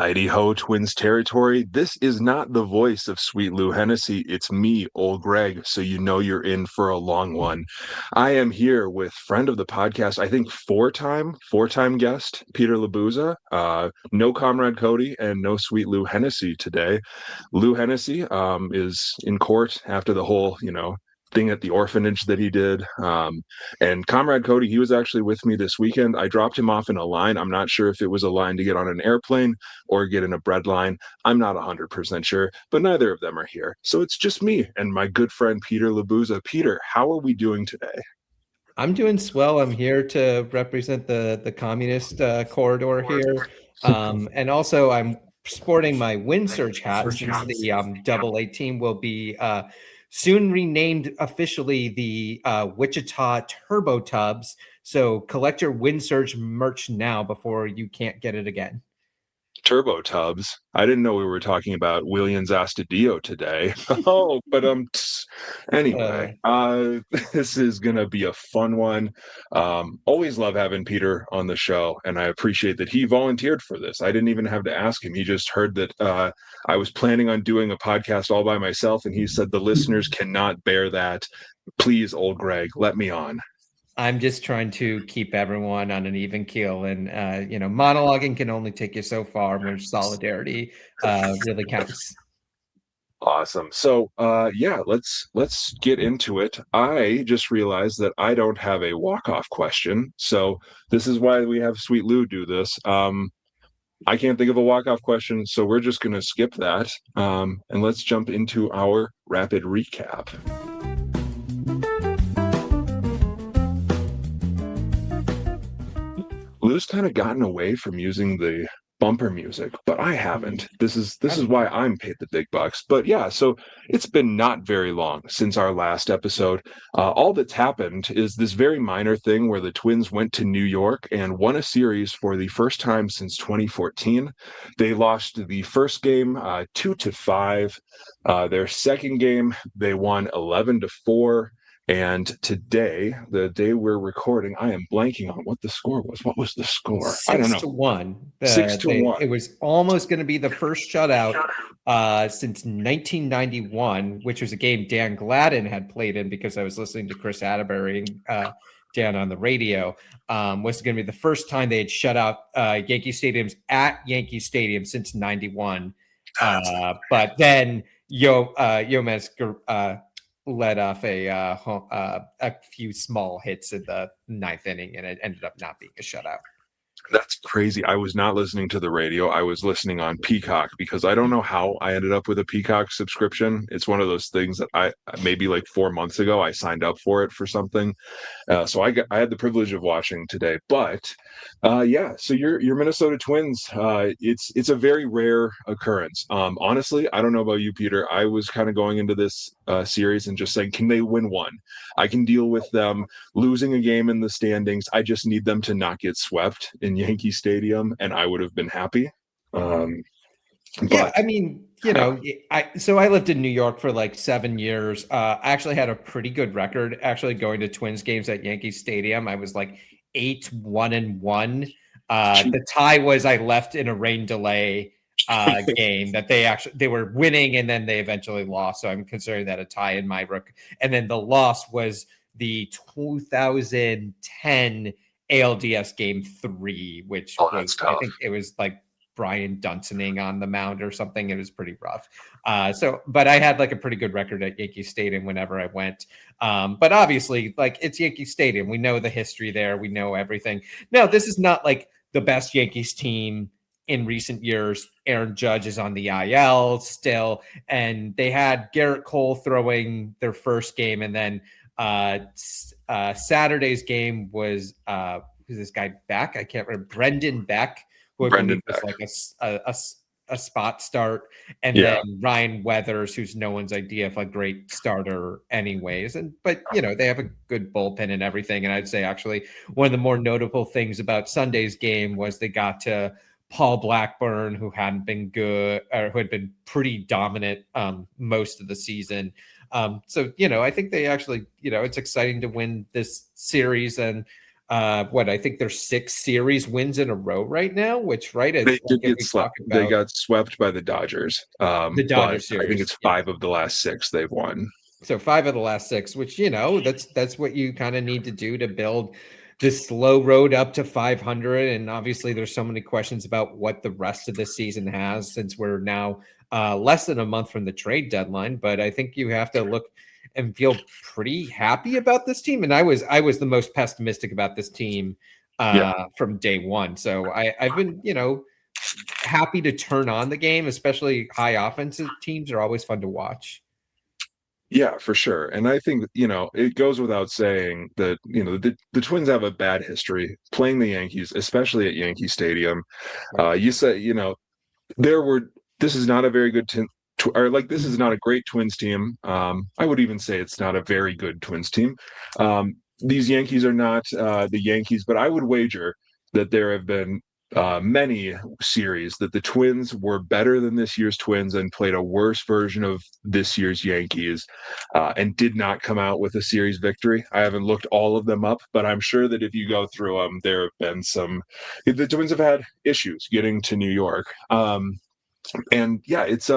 Heidi-ho, Twins territory. This is not the voice of Sweet Lou Hennessy. It's me, old Gregg, so you know you're in for a long one. I am here with friend of the podcast, I think four-time guest, Peter Labuza. No Comrade Cody and no Sweet Lou Hennessy today. Lou Hennessy is in court after the whole, thing at the orphanage that he did. And Comrade Cody, he was actually with me this weekend. I dropped him off in a line. I'm not sure if it was a line to get on an airplane or get in a bread line. I'm not 100% sure, but neither of them are here. So it's just me and my good friend Peter Labuza. Peter, how are we doing today? I'm doing swell. I'm here to represent the communist corridor here. And also I'm sporting my wind surge hat since the AA team will be soon renamed officially the Wichita Turbo Tubs. So collect your wind surge merch now before you can't get it again. Turbo tubs. I didn't know we were talking about Williams Astudillo today. But anyway, this is gonna be a fun one. Always love having Peter on the show, and I appreciate that he volunteered for this. I didn't even have to ask him. He just heard that I was planning on doing a podcast all by myself, and he said the listeners cannot bear that. Please, old Gregg, let me on. I'm just trying to keep everyone on an even keel, and monologuing can only take you so far where solidarity really counts. Awesome. So, let's get into it. I just realized that I don't have a walk-off question, so this is why we have Sweet Lou do this. I can't think of a walk-off question, so we're just going to skip that, and let's jump into our rapid recap. Lou's kind of gotten away from using the bumper music, but I haven't. This is why I'm paid the big bucks. But yeah, so it's been not very long since our last episode. All that's happened is this very minor thing where the Twins went to New York and won a series for the first time since 2014. They lost the first game 2-5. Their second game they won 11-4. And today, the day we're recording, I am blanking on what the score was. What was the score? I don't know. 6-1. 6-1. It was almost going to be the first shutout since 1991, which was a game Dan Gladden had played in because I was listening to Chris Atterbury Dan on the radio. Was going to be the first time they had shut out Yankee Stadiums at Yankee Stadium since 91. But then Yomes let off a few small hits in the ninth inning, and it ended up not being a shutout. That's crazy. I was not listening to the radio. I was listening on Peacock because I don't know how I ended up with a Peacock subscription. It's one of those things that I maybe like 4 months ago I signed up for it for something. So I had the privilege of watching today. But so your Minnesota Twins, it's a very rare occurrence. Honestly, I don't know about you, Peter. I was kind of going into this series and just saying, can they win one? I can deal with them losing a game in the standings. I just need them to not get swept in Yankee Stadium, and I would have been happy. I mean, I lived in New York for like 7 years. I actually had a pretty good record actually going to Twins games at Yankee Stadium. I was like 8-1-1. The tie was I left in a rain delay game that they were winning and then they eventually lost. So I'm considering that a tie in my rook. And then the loss was the 2010 ALDS game 3, which was, I think it was like Brian Dunsoning on the mound or something. It was pretty rough. But I had like a pretty good record at Yankee Stadium whenever I went. But obviously, like, it's Yankee Stadium. We know the history there. We know everything. Now, this is not like the best Yankees team in recent years. Aaron Judge is on the IL still, and they had Garrett Cole throwing their first game, and then Saturday's game was who's this guy Beck? I can't remember. Brendan Beck, who was like a spot start, and then Ryan Weathers, who's no one's idea of a great starter anyways. But they have a good bullpen and everything. And I'd say actually one of the more notable things about Sunday's game was they got to Paul Blackburn, who hadn't been good, or who had been pretty dominant most of the season. I think they actually, it's exciting to win this series. And I think there's 6 series wins in a row right now, which, right, They it's like did if get we talk swept. They about got swept by the Dodgers. the Dodger But I think series. it's Yeah. 5 of the last 6 they've won. So 5 of the last 6, which, that's what you kind of need to do to build this slow road up to 500. And obviously, there's so many questions about what the rest of the season has, since we're now less than a month from the trade deadline. But I think you have to look and feel pretty happy about this team. And I was the most pessimistic about this team Yeah. from day one. So I've been, happy to turn on the game, especially high offensive teams are always fun to watch. Yeah, for sure. And I think, it goes without saying that, the Twins have a bad history playing the Yankees, especially at Yankee Stadium. Right. You say, there were this is not a very good team, or like this is not a great Twins team. I would even say it's not a very good Twins team. These Yankees are not the Yankees, but I would wager that there have been many series that the Twins were better than this year's Twins and played a worse version of this year's Yankees, and did not come out with a series victory. I haven't looked all of them up, but I'm sure that if you go through them, there have been some. The Twins have had issues getting to New York. And yeah, it's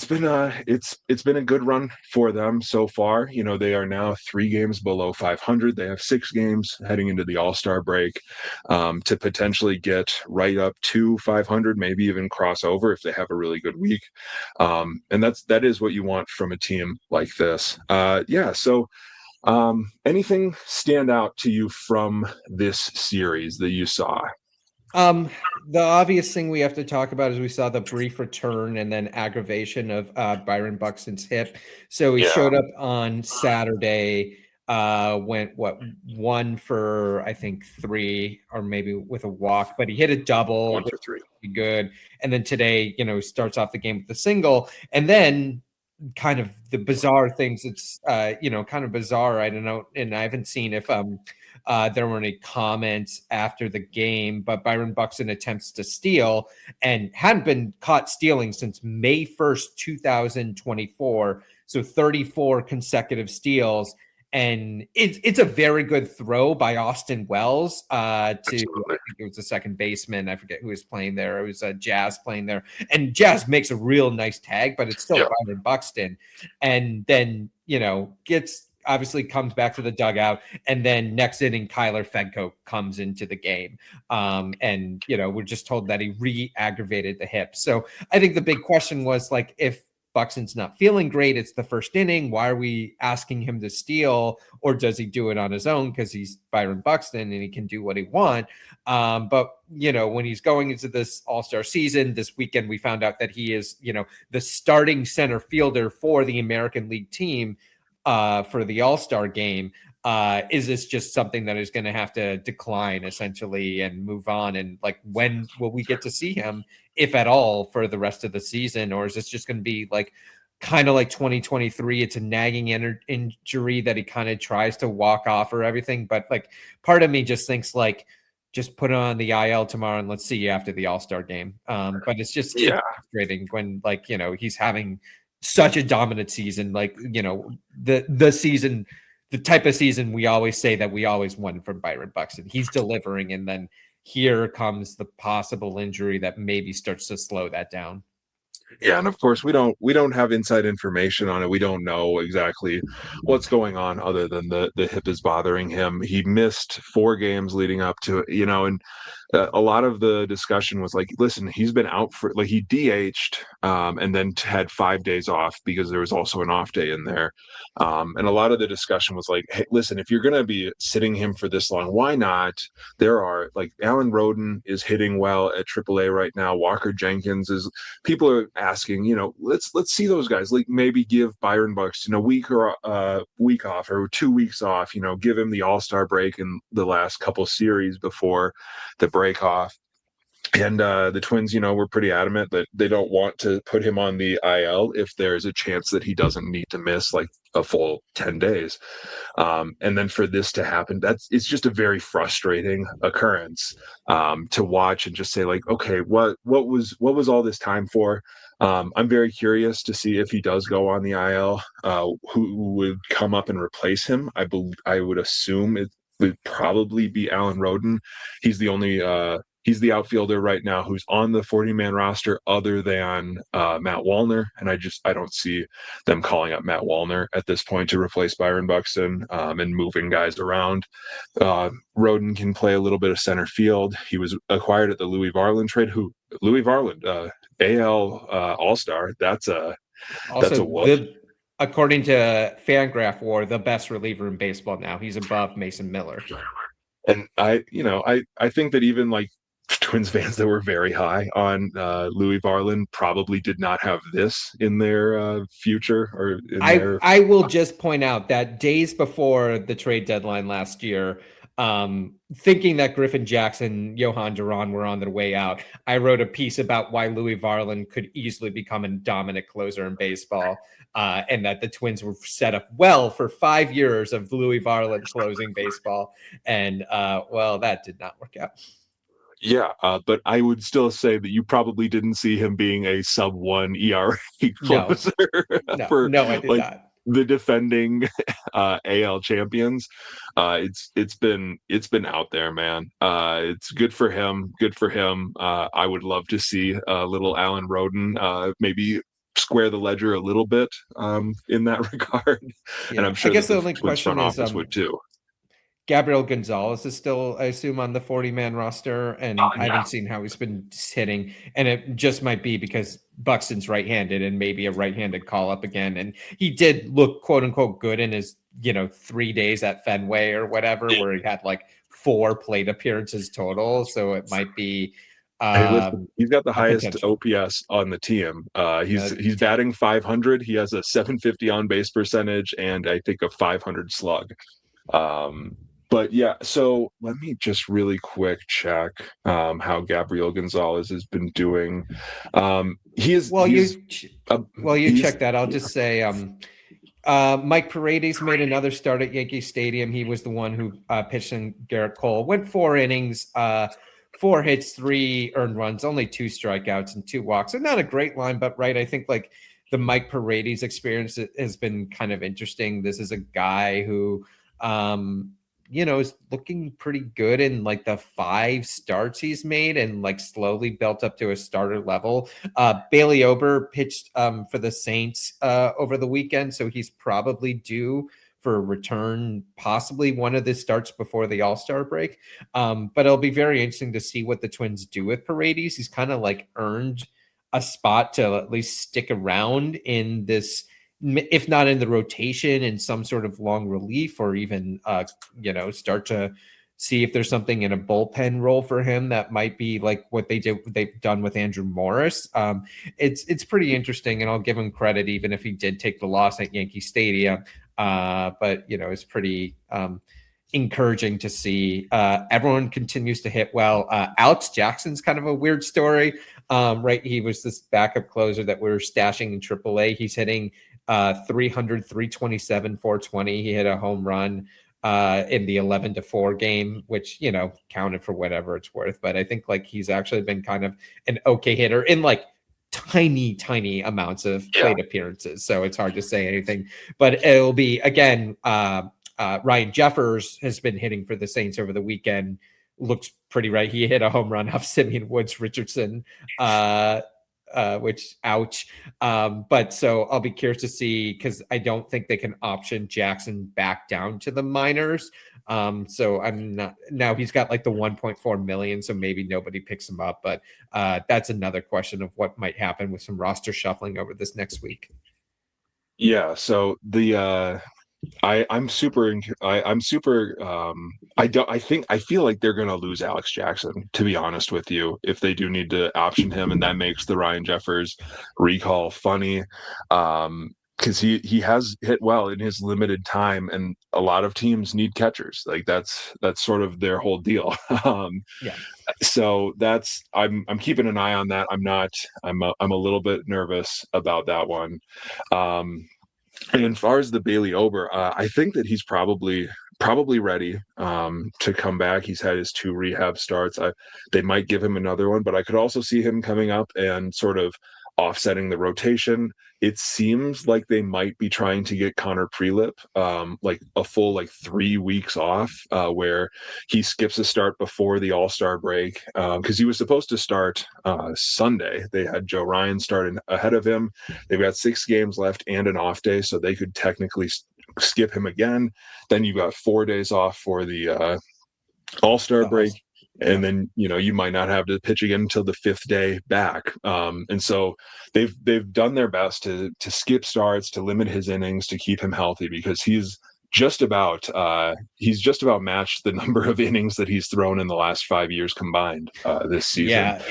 been a good run for them so far. They are now 3 games below 500. They have 6 games heading into the All-Star break, to potentially get right up to 500, maybe even cross over if they have a really good week. And that is what you want from a team like this. Yeah. So, anything stand out to you from this series that you saw? Um, the obvious thing we have to talk about is we saw the brief return and then aggravation of Byron Buxton's hip. So he Yeah, showed up on Saturday, went what 1 for I think 3 or maybe with a walk, but he hit a double, one which for three. was pretty good. And then today, starts off the game with a single, and then kind of the bizarre things. It's kind of bizarre. I don't know, and I haven't seen if there were any comments after the game, but Byron Buxton attempts to steal and hadn't been caught stealing since May 1st, 2024. So 34 consecutive steals. And it's a very good throw by Austin Wells to, I Absolutely. think it was the second baseman. I forget who was playing there. It was Jazz playing there. And Jazz makes a real nice tag, but it's still Yeah. Byron Buxton. And then, gets obviously comes back to the dugout, and then next inning, Kyler Fedko comes into the game. And, we're just told that he re-aggravated the hip. So I think the big question was, like, if Buxton's not feeling great, it's the first inning, why are we asking him to steal? Or does he do it on his own because he's Byron Buxton and he can do what he wants? But, when he's going into this all-star season, this weekend, we found out that he is, the starting center fielder for the American League team for the All-Star game. Is this just something that is going to have to decline essentially and move on? And like, when will we get to see him, if at all, for the rest of the season? Or is this just going to be like kind of like 2023? It's a nagging injury that he kind of tries to walk off or everything. But like, part of me just thinks like, just put it on the IL tomorrow and let's see you after the All-Star game. But it's Yeah. frustrating when, like, he's having such a dominant season, like, the season, the type of season we always say that we always won from Byron Buxton. He's delivering, and then here comes the possible injury that maybe starts to slow that down. Yeah, and of course we don't have inside information on it. We don't know exactly what's going on other than the hip is bothering him. He missed 4 games leading up to it, and a lot of the discussion was like, listen, he's been out for, like, he DH'd, and then had 5 days off because there was also an off day in there. And a lot of the discussion was like, hey, listen, if you're going to be sitting him for this long, why not? There are, like, Alan Roden is hitting well at AAA right now. Walker Jenkins is. People are asking, let's see those guys. Like, maybe give Byron Buxton a week or a week off or 2 weeks off. Give him the All-Star break in the last couple series before the break off. And the Twins, were pretty adamant that they don't want to put him on the IL if there's a chance that he doesn't need to miss like a full 10 days. And then for this to happen, it's just a very frustrating occurrence, to watch and just say, like, okay, what was all this time for? I'm very curious to see if he does go on the IL, who would come up and replace him. I would assume would probably be Alan Roden. He's the only he's the outfielder right now who's on the 40-man roster other than Matt Wallner, and I don't see them calling up Matt Wallner at this point to replace Byron Buxton and moving guys around. Roden can play a little bit of center field. He was acquired at the Louis Varland trade. Louis Varland, AL All-Star. That's Also, a whoop. according to Fangraph War, the best reliever in baseball now. He's above Mason Miller. And I think that even like Twins fans that were very high on Louis Varland probably did not have this in their future or in their. I will just point out that days before the trade deadline last year, thinking that Griffin Jackson, Johan Duran were on their way out, I wrote a piece about why Louis Varland could easily become a dominant closer in baseball, and that the Twins were set up well for 5 years of Louis Varland closing baseball. And well, that did not work out. Yeah, but I would still say that you probably didn't see him being a sub-1 ERA closer for no, I did like not. the defending AL champions. It's been out there, man. It's good for him. Good for him. I would love to see little Alan Roden maybe square the ledger a little bit in that regard, Yeah. and I'm sure I guess that the the only Twins question front is, office would too. Gabriel Gonzalez is still, I assume, on the 40-man roster, and Oh, I yeah. haven't seen how he's been hitting. And it just might be because Buxton's right-handed and maybe a right-handed call-up again. And he did look, quote-unquote, good in his, 3 days at Fenway or whatever, where he had like 4 plate appearances total. So it might be Hey, listen, he's got the a highest potential. OPS on the team. He's Damn. batting 500. He has a 750 on base percentage and I think a 500 slug. But yeah, so let me just really quick check how Gabriel Gonzalez has been doing. He is Well, he's you check that. I'll just say Mike Paredes made another start at Yankee Stadium. He was the one who pitched in Garrett Cole. Went 4 innings, 4 hits, 3 earned runs, only 2 strikeouts and 2 walks. So not a great line, but right. I think like the Mike Paredes experience has been kind of interesting. This is a guy who, is looking pretty good in like the 5 starts he's made and like slowly built up to a starter level. Bailey Ober pitched for the Saints over the weekend, so he's probably due for a return, possibly one of the starts before the All-Star break. But it'll be very interesting to see what the Twins do with Paredes. He's kind of like earned a spot to at least stick around in this, if not in the rotation, in some sort of long relief, or even start to see if there's something in a bullpen role for him that might be like what they've done with Andrew Morris. It's pretty interesting, and I'll give him credit even if he did take the loss at Yankee Stadium. But it's pretty encouraging to see. Everyone continues to hit well. Alex Jackson's kind of a weird story, right? He was this backup closer that we were stashing in AAA. He's hitting 300, 327, 420. He hit a home run in the 11-4 game, which, counted for whatever it's worth. But I think like he's actually been kind of an okay hitter in like tiny amounts of plate appearances. So it's hard to say anything, but it'll be, again, Ryan Jeffers has been hitting for the Saints over the weekend. Looks pretty right. He hit a home run off Simeon Woods Richardson, which ouch. But so I'll be curious to see, because I don't think they can option Jackson back down to the minors. So I'm not, now he's got like the 1.4 million, so maybe nobody picks him up, but that's another question of what might happen with some roster shuffling over this next week. Yeah, so the I'm super I feel like they're going to lose Alex Jackson, to be honest with you, if they do need to option him, and that makes the Ryan Jeffers recall funny, because he has hit well in his limited time, and a lot of teams need catchers. Like that's sort of their whole deal. Yeah. So that's I'm keeping an eye on that. I'm a little bit nervous about that one. And as far as the Bailey Ober, I think that he's probably ready to come back. He's had his 2 rehab starts. They might give him another one, but I could also see him coming up and sort of offsetting the rotation. It seems like they might be trying to get Connor Prelip like a full like 3 weeks off, where he skips a start before the All-Star break, because he was supposed to start Sunday. They had Joe Ryan starting ahead of him. They've got 6 games left and an off day, so they could technically skip him again. Then you got 4 days off for the All-Star break. And then you might not have to pitch again until the 5th day back. And so they've done their best to skip starts, to limit his innings, to keep him healthy, because he's just about matched the number of innings that he's thrown in the last 5 years combined this season. Yeah.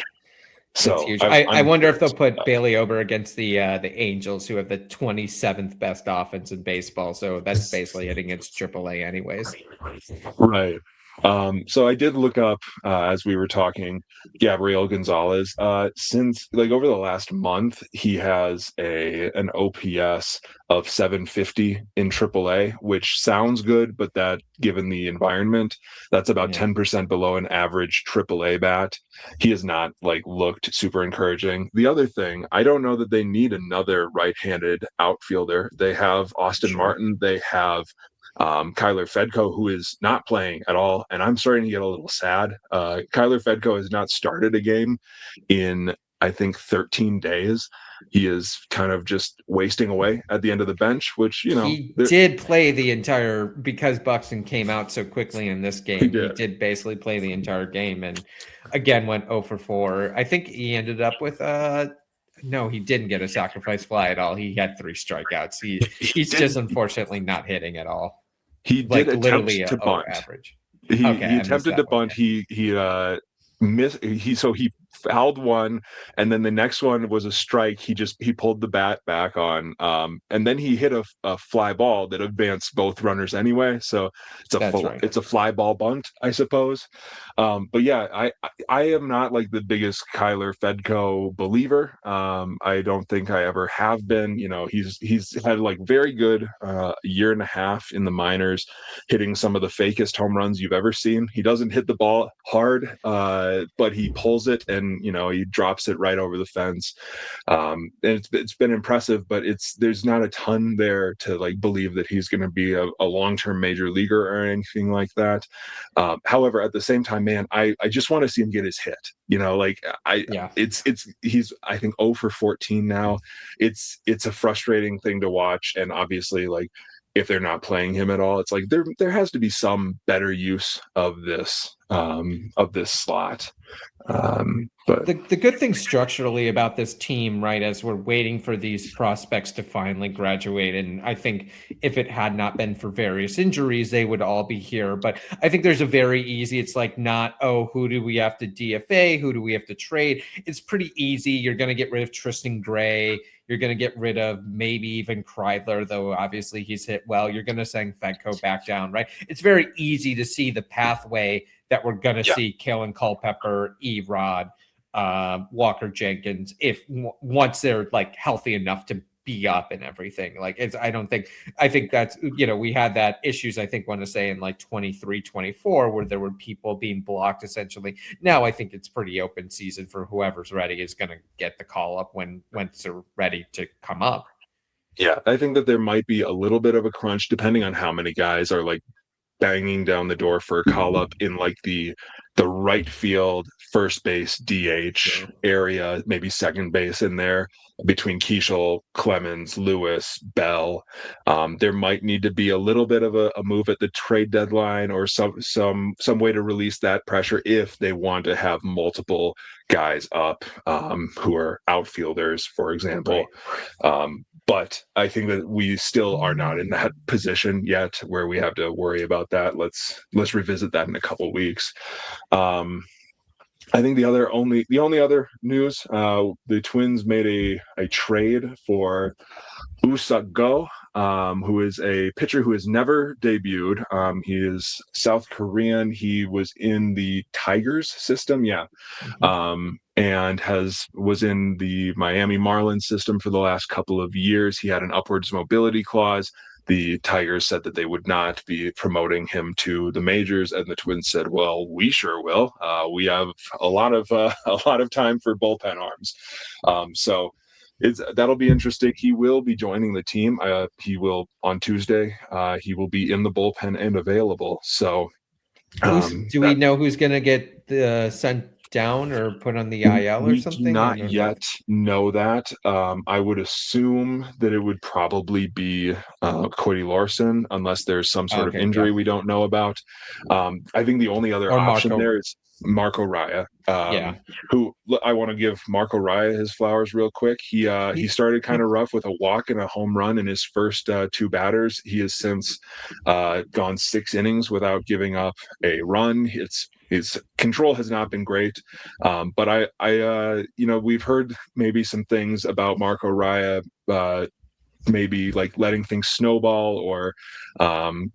So that's huge. I wonder if they'll put Bailey Ober against the Angels, who have the 27th best offense in baseball. So that's basically hitting against AAA anyways. Right. So I did look up, as we were talking, Gabriel Gonzalez. Since like over the last month, he has an OPS of 750 in AAA, which sounds good, but that, given the environment, that's about 10% below an average AAA bat. He has not like looked super encouraging. The other thing, I don't know that they need another right-handed outfielder. They have Austin Martin. They have Kyler Fedko, who is not playing at all, and I'm starting to get a little sad. Kyler Fedko has not started a game in, I think, 13 days. He is kind of just wasting away at the end of the bench, which, he did play the entire, because Buxton came out so quickly in this game. He did basically play the entire game, and again went 0 for 4. I think he ended up with no, he didn't get a sacrifice fly at all. He had 3 strikeouts. He's just unfortunately not hitting at all. He did attempt to bunt. Average. He attempted to bunt. He missed. He fouled one, and then the next one was a strike. He pulled the bat back on, and then he hit a fly ball that advanced both runners anyway. So it's a fly ball bunt, I suppose. But yeah, I am not like the biggest Kyler Fedko believer. I don't think I ever have been. He's had like very good year and a half in the minors, hitting some of the fakest home runs you've ever seen. He doesn't hit the ball hard, but he pulls it, and he drops it right over the fence. And it's been impressive, but there's not a ton there to like believe that he's going to be a long-term major leaguer or anything like that. However, at the same time, man, I just want to see him get his hit. He's I think 0 for 14 now. It's a frustrating thing to watch, and obviously, like, if they're not playing him at all, it's like there has to be some better use of this slot. But the good thing structurally about this team, right, as we're waiting for these prospects to finally graduate, and I think if it had not been for various injuries, they would all be here. But I think there's a very easy, it's like not, who do we have to DFA? Who do we have to trade? It's pretty easy. You're going to get rid of Tristan Gray. You're going to get rid of maybe even Kreidler, though obviously he's hit well. You're going to send Fedko back down, right? It's very easy to see the pathway that we're going to see Kalen Culpepper, E-Rod, Walker Jenkins, once they're like healthy enough to be up and everything. Like I think that's, we had that issues, I think, want to say in like 23, 24, where there were people being blocked essentially. Now I think it's pretty open season for whoever's ready is going to get the call up when they're ready to come up. Yeah, I think that there might be a little bit of a crunch depending on how many guys are like banging down the door for a call up in like the right field, first base, DH area, maybe second base in there between Keishel, Clemens, Lewis, Bell. There might need to be a little bit of a move at the trade deadline, or some way to release that pressure if they want to have multiple guys up who are outfielders, for example. Right. But I think that we still are not in that position yet where we have to worry about that. Let's revisit that in a couple weeks. I think the only other news, the Twins made a trade for Woo-Suk Go, who is a pitcher who has never debuted. He is South Korean. He was in the Tigers system, and was in the Miami Marlins system for the last couple of years. He had an upwards mobility clause. The Tigers said that they would not be promoting him to the majors, and the Twins said, "Well, we sure will. We have a lot of time for bullpen arms." So That'll be interesting. He will be joining the team. He will on Tuesday. He will be in the bullpen and available. So Do we know who's going to get sent down or put on the IL or we do something? not yet know that. I would assume that it would probably be Cody Larson, unless there's some sort of injury we don't know about. I think the only other option there is Marco Raya, who I want to give Marco Raya his flowers real quick. He started kind of rough with a walk and a home run in his first two batters. He has since gone 6 innings without giving up a run. His control has not been great, but we've heard maybe some things about Marco Raya, maybe like letting things snowball or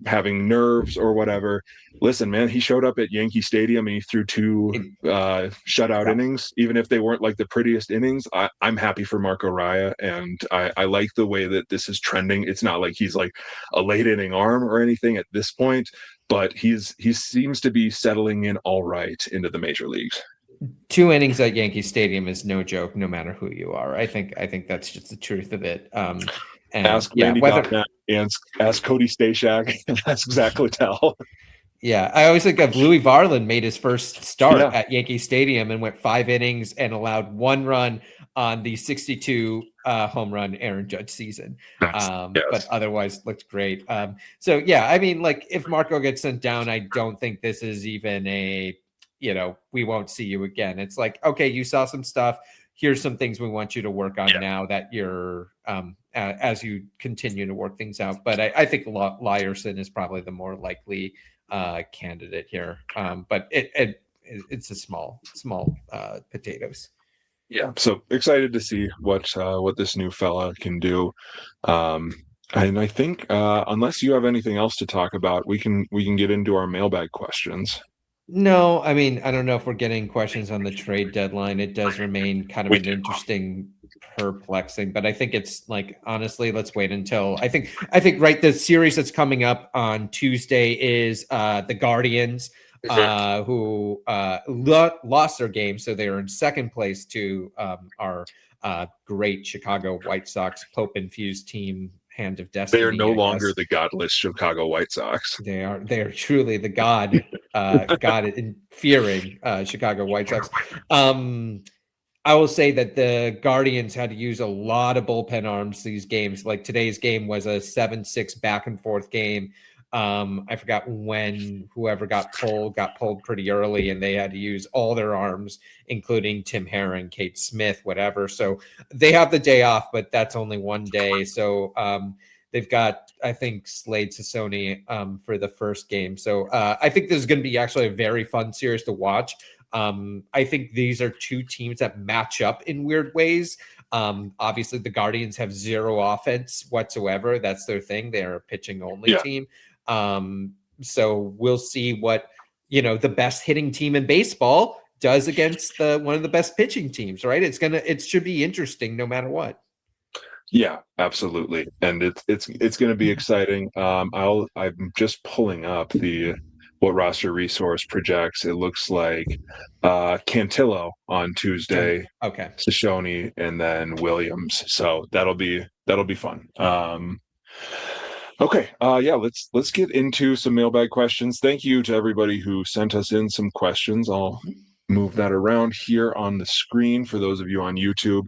having nerves or whatever. Listen, man, he showed up at Yankee Stadium and he threw 2 shutout innings, even if they weren't like the prettiest innings. I'm happy for Marco Raya, and I like the way that this is trending. It's not like he's like a late inning arm or anything at this point, but he seems to be settling in all right into the major leagues. 2 innings at Yankee Stadium is no joke, no matter who you are. I think that's just the truth of it. And ask Randy Goffman, ask Cody Stashak, ask Zach Littell. Yeah, I always think of Louis Varland made his first start at Yankee Stadium and went 5 innings and allowed 1 run on the 62 home run Aaron Judge season. But otherwise looked great. So yeah, I mean, like if Marco gets sent down, I don't think this is even a, we won't see you again. It's like, okay, you saw some stuff. Here's some things we want you to work on now that you're as you continue to work things out. But I think Lyerson is probably the more likely candidate here. But it's a small potatoes. Yeah, so excited to see what this new fella can do. And I think unless you have anything else to talk about, we can get into our mailbag questions. No, I mean, I don't know if we're getting questions on the trade deadline. It does remain kind of an interesting, perplexing, but I think it's like, honestly, let's wait until I think right. The series that's coming up on Tuesday is the Guardians, who lost their game. So they are in second place to our great Chicago White Sox Pope infused team. Hand of destiny. They are no longer the godless Chicago White Sox. They are truly the god fearing Chicago White Sox. I will say that the Guardians had to use a lot of bullpen arms these games. Like today's game was a 7-6 back and forth game. I forgot when whoever got pulled pretty early, and they had to use all their arms, including Tim Herron, Kate Smith, whatever. So they have the day off, but that's only one day. So they've got, I think, Slade Sassoni for the first game. So I think this is going to be actually a very fun series to watch. I think these are 2 teams that match up in weird ways. Obviously, the Guardians have 0 offense whatsoever. That's their thing. They're a pitching only team. So we'll see what, the best hitting team in baseball does against one of the best pitching teams, right? It should be interesting no matter what. Yeah, absolutely. And it's going to be exciting. I'm just pulling up what roster resource projects. It looks like Cantillo on Tuesday, Sassoni, and then Williams. So that'll be fun. Okay. Let's get into some mailbag questions. Thank you to everybody who sent us in some questions. I'll move that around here on the screen for those of you on YouTube,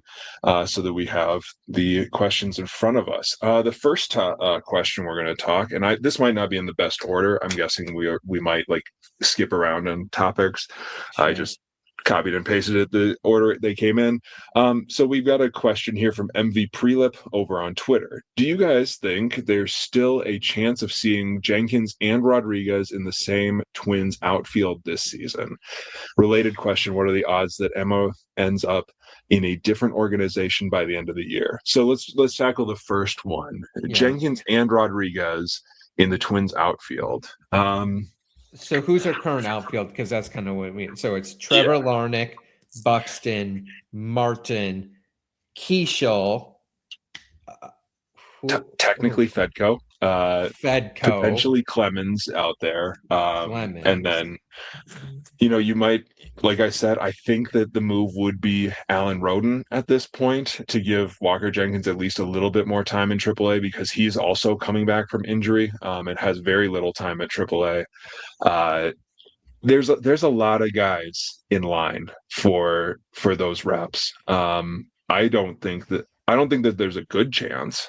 so that we have the questions in front of us. The first question we're going to talk, and this might not be in the best order. I'm guessing we might like skip around on topics. Sure. I just copied and pasted it the order they came in. So we've got a question here from MV Prelip over on Twitter. Do you guys think there's still a chance of seeing Jenkins and Rodriguez in the same Twins outfield this season? Related question, what are the odds that Emma ends up in a different organization by the end of the year? So let's tackle the first one. Yeah. Jenkins and Rodriguez in the Twins outfield. So who's our current outfield? Because that's kind of what so it's Trevor Larnach, Buxton, Martin, Keishel. Technically Fedco, Fedco, potentially Clemens out there, and Clemens. then you might, like I said, I think that the move would be Alan Roden at this point to give Walker Jenkins at least a little bit more time in AAA because he's also coming back from injury and has very little time at AAA. There's a lot of guys in line for those reps. I don't think that there's a good chance,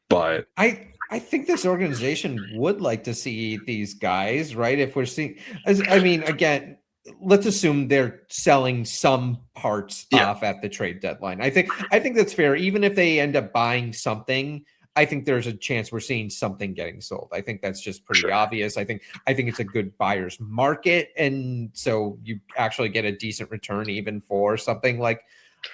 but I think this organization would like to see these guys, right? If we're seeing, I mean, again, let's assume they're selling some parts yeah, off at the trade deadline. I think that's fair. Even if they end up buying something, I think there's a chance we're seeing something getting sold. I think that's just pretty sure. obvious. I think it's a good buyer's market, and so you actually get a decent return even for something like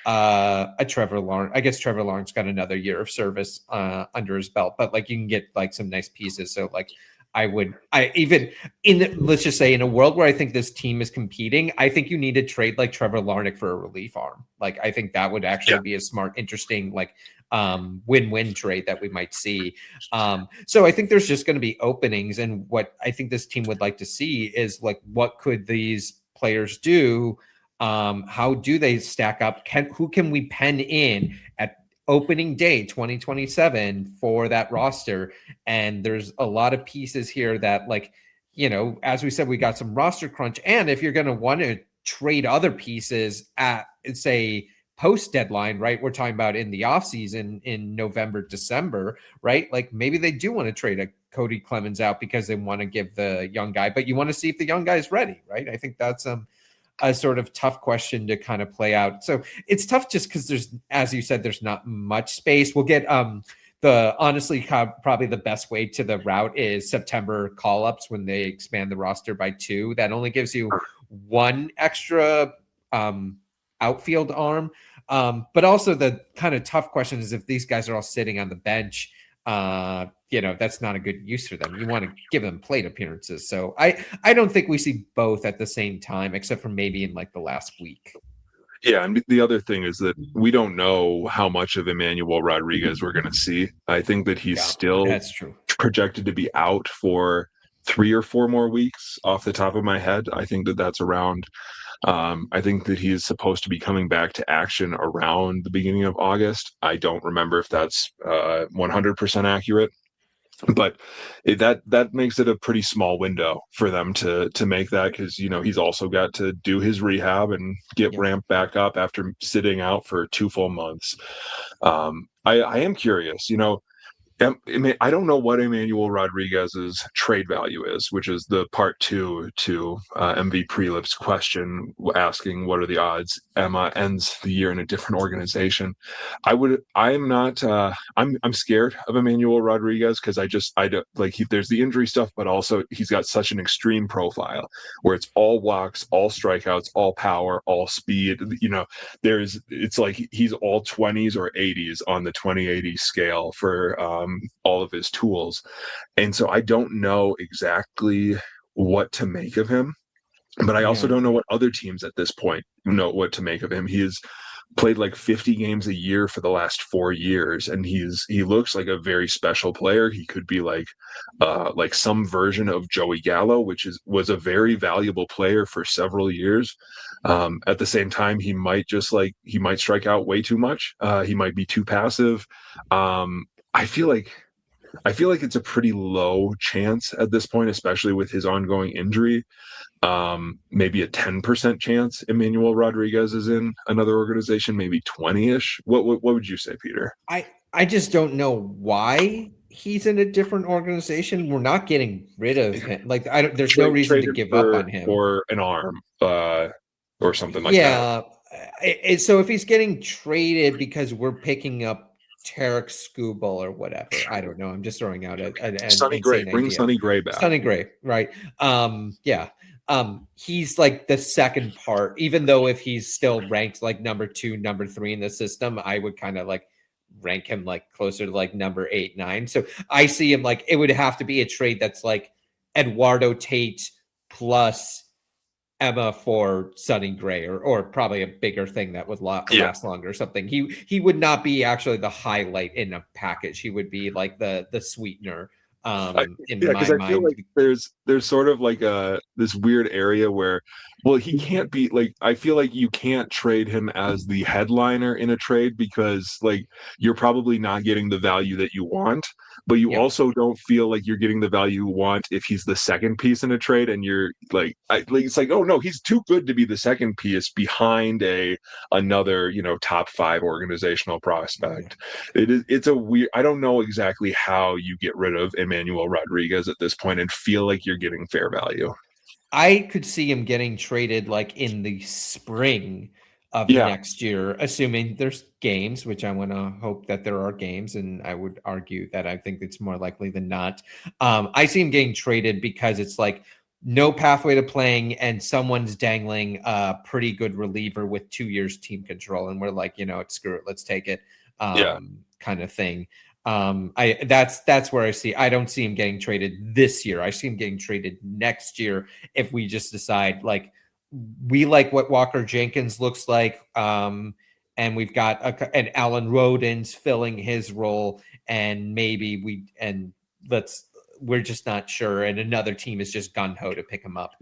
a Trevor Lawrence. I guess Trevor Lawrence got another year of service under his belt, but like you can get like some nice pieces. So like I even let's just say in a world where I think this team is competing, I think you need to trade like Trevor Lawrence for a relief arm. Like I think that would actually be a smart, interesting, like win-win trade that we might see. So I think there's just going to be openings, and what I think this team would like to see is like what could these players do. How do they stack up? Who can we pen in at opening day 2027 for that roster? And there's a lot of pieces here that, like, as we said, we got some roster crunch. And if you're going to want to trade other pieces at, say, post deadline, right? We're talking about in the offseason in November, December, right? Like maybe they do want to trade a Cody Clemens out because they want to give the young guy, but you want to see if the young guy is ready, right? I think that's a sort of tough question to kind of play out. So it's tough just because there's, as you said, there's not much space. We'll get probably the best way to the route is September call-ups when they expand the roster by 2. That only gives you one extra outfield arm. But also the kind of tough question is if these guys are all sitting on the bench, that's not a good use for them. You want to give them plate appearances. So I don't think we see both at the same time, except for maybe in like the last week. Yeah, and the other thing is that we don't know how much of Emmanuel Rodriguez we're going to see. I think that he's still that's true. projected to be out for 3 or 4 more weeks off the top of my head. I think that that's around. I think that he is supposed to be coming back to action around the beginning of August. I don't remember if that's 100% accurate, but that makes it a pretty small window for them to make that, because he's also got to do his rehab and get ramped back up after sitting out for 2 full months. I am curious, I don't know what Emmanuel Rodriguez's trade value is, which is the part 2 to MV Prelip's question asking what are the odds Emma ends the year in a different organization. I'm not. I'm scared of Emmanuel Rodriguez because I don't like. There's the injury stuff, but also he's got such an extreme profile where it's all walks, all strikeouts, all power, all speed. It's like he's all 20s or 80s on the 20/80 scale for all of his tools. And so I don't know exactly what to make of him, but I also don't know what other teams at this point know what to make of him. He has played like 50 games a year for the last 4 years, and he looks like a very special player. He could be like some version of Joey Gallo, which was a very valuable player for several years. At the same time, he might strike out way too much. He might be too passive. I feel like it's a pretty low chance at this point, especially with his ongoing injury. Maybe a 10% chance Emmanuel Rodriguez is in another organization, maybe 20-ish. What would you say, Peter? I just don't know why he's in a different organization. We're not getting rid of him. Like there's no reason to give up on him. Or an arm, or something like that. Yeah. So if he's getting traded because we're picking up Tarek Skubal or whatever, I don't know. I'm just throwing out an Sonny Gray. Bring idea. Sonny Gray back. Sonny Gray, right? Yeah. He's like the second part, even though if he's still ranked like number 2, number 3 in the system, I would kind of like rank him like closer to like number 8, 9. So I see him like it would have to be a trade that's like Eduardo Tate plus Emma for Sonny Gray, or probably a bigger thing that would Yeah. last longer or something. He would not be actually the highlight in a package. He would be like the sweetener I, in yeah, because my I feel mind. like there's sort of like a this weird area where, well, he can't be like, I feel like you can't trade him as the headliner in a trade because like you're probably not getting the value that you want, but you Yeah. also don't feel like you're getting the value you want if he's the second piece in a trade, and you're like, like it's like, oh no, he's too good to be the second piece behind another top five organizational Yeah. prospect. It's a weird, I don't know exactly how you get rid of Emmanuel Rodriguez at this point and feel like you're getting fair value. I could see him getting traded like in the spring of Yeah, next year, assuming there's games, which I want to hope that there are games. And I would argue that I think it's more likely than not. I see him getting traded because it's like no pathway to playing and someone's dangling a pretty good reliever with 2 years team control. And we're like, screw it, let's take it, yeah, kind of thing. I that's where I don't see him getting traded this year. I see him getting traded next year if we just decide like we like what Walker Jenkins looks like, and we've got an Alan Rodens filling his role, and maybe we're just not sure, and another team is just gun ho to pick him up.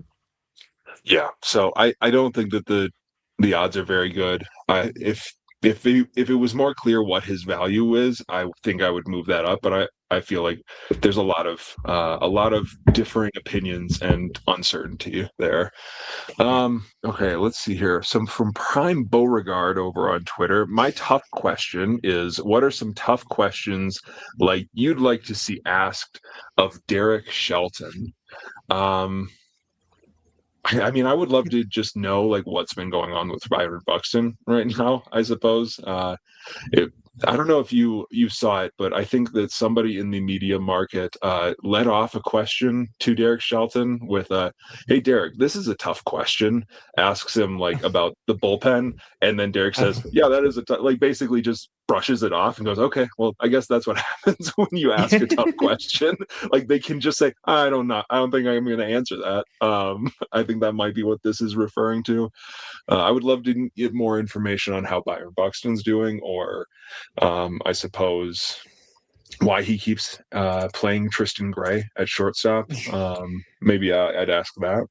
yeah. So I don't think that the odds are very good. If it was more clear what his value is, I think I would move that up. But I feel like there's a lot of differing opinions and uncertainty there. Yeah. Okay, let's see here. Some from Prime Beauregard over on Twitter. My tough question is, what are some tough questions like you'd like to see asked of Derek Shelton? Um, I mean, I would love to just know like what's been going on with Byron Buxton right now, I suppose. It, I don't know if you saw it, but I think that somebody in the media market led off a question to Derek Shelton with "Hey Derek, this is a tough question." Asks him like about the bullpen, and then Derek says, "Yeah, that is like basically just brushes it off and goes, "Okay, well, I guess that's what happens when you ask a tough question." Like they can just say, "I don't know, I don't think I'm going to answer that." I think that might be what this is referring to. I would love to get more information on how Byron Buxton's doing, or I suppose why he keeps playing Tristan Gray at shortstop. Maybe I'd ask that.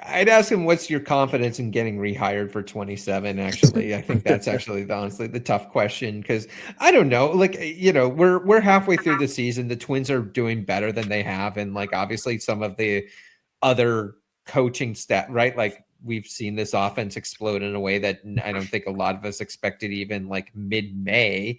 I'd ask him, what's your confidence in getting rehired for 27? Actually, I think that's actually honestly the tough question, because I don't know. Like, we're halfway through the season. The Twins are doing better than they have, and like obviously some of the other coaching stat, right? Like we've seen this offense explode in a way that I don't think a lot of us expected even like mid-May.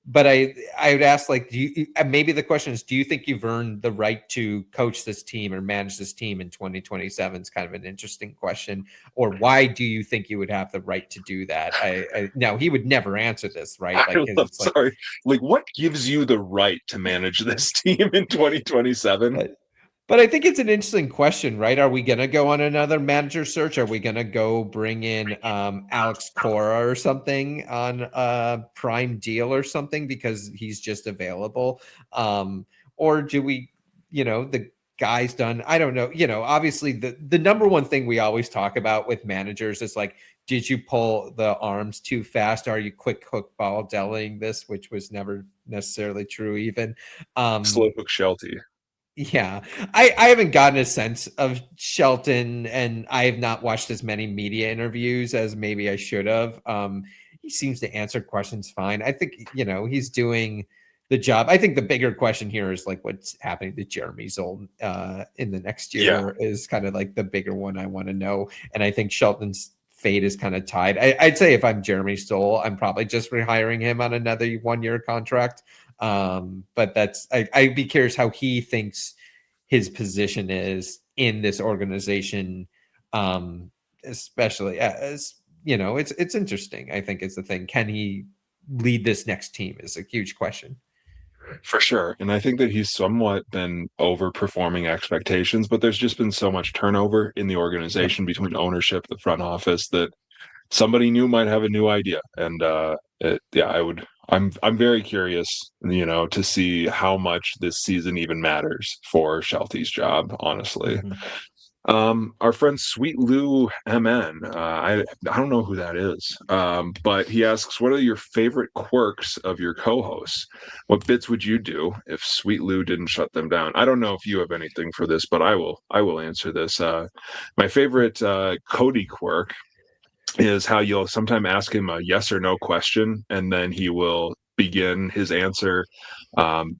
But I would ask, like, do you, maybe the question is, do you think you've earned the right to coach this team or manage this team in 2027? Is kind of an interesting question. Or why do you think you would have the right to do that? Now he would never answer this, right? Like, because I'm it's like, sorry. Like, what gives you the right to manage this team in 2027? but I think it's an interesting question, right? Are we going to go on another manager search? Are we going to go bring in Alex Cora or something on a prime deal or something because he's just available? Or do we, the guy's done? I don't know. Obviously the number one thing we always talk about with managers is like, did you pull the arms too fast? Are you quick hook ball dealing this, which was never necessarily true even. Um, Slowpoke Shelty. yeah, I haven't gotten a sense of Shelton, and I have not watched as many media interviews as maybe I should have. He seems to answer questions fine. I think he's doing the job. I think the bigger question here is like what's happening to Jeremy Zoll in the next Yeah, year is kind of like the bigger one I want to know. And I think Shelton's fate is kind of tied. I'd say if I'm Jeremy Stoll, I'm probably just rehiring him on another 1-year contract. But I'd be curious how he thinks his position is in this organization, especially as it's interesting. I think is the thing. Can he lead this next team? Is a huge question. for sure. And I think that he's somewhat been overperforming expectations, but there's just been so much turnover in the Yep. organization between ownership, the front office, that somebody new might have a new idea. And yeah, I'm very curious, to see how much this season even matters for Shelty's job, honestly. Mhm. Our friend Sweet Lou MN. I don't know who that is, but he asks, "What are your favorite quirks of your co-hosts? What bits would you do if Sweet Lou didn't shut them down?" I don't know if you have anything for this, but I will answer this. My favorite Cody quirk is how you'll sometime ask him a yes or no question, and then he will begin his answer,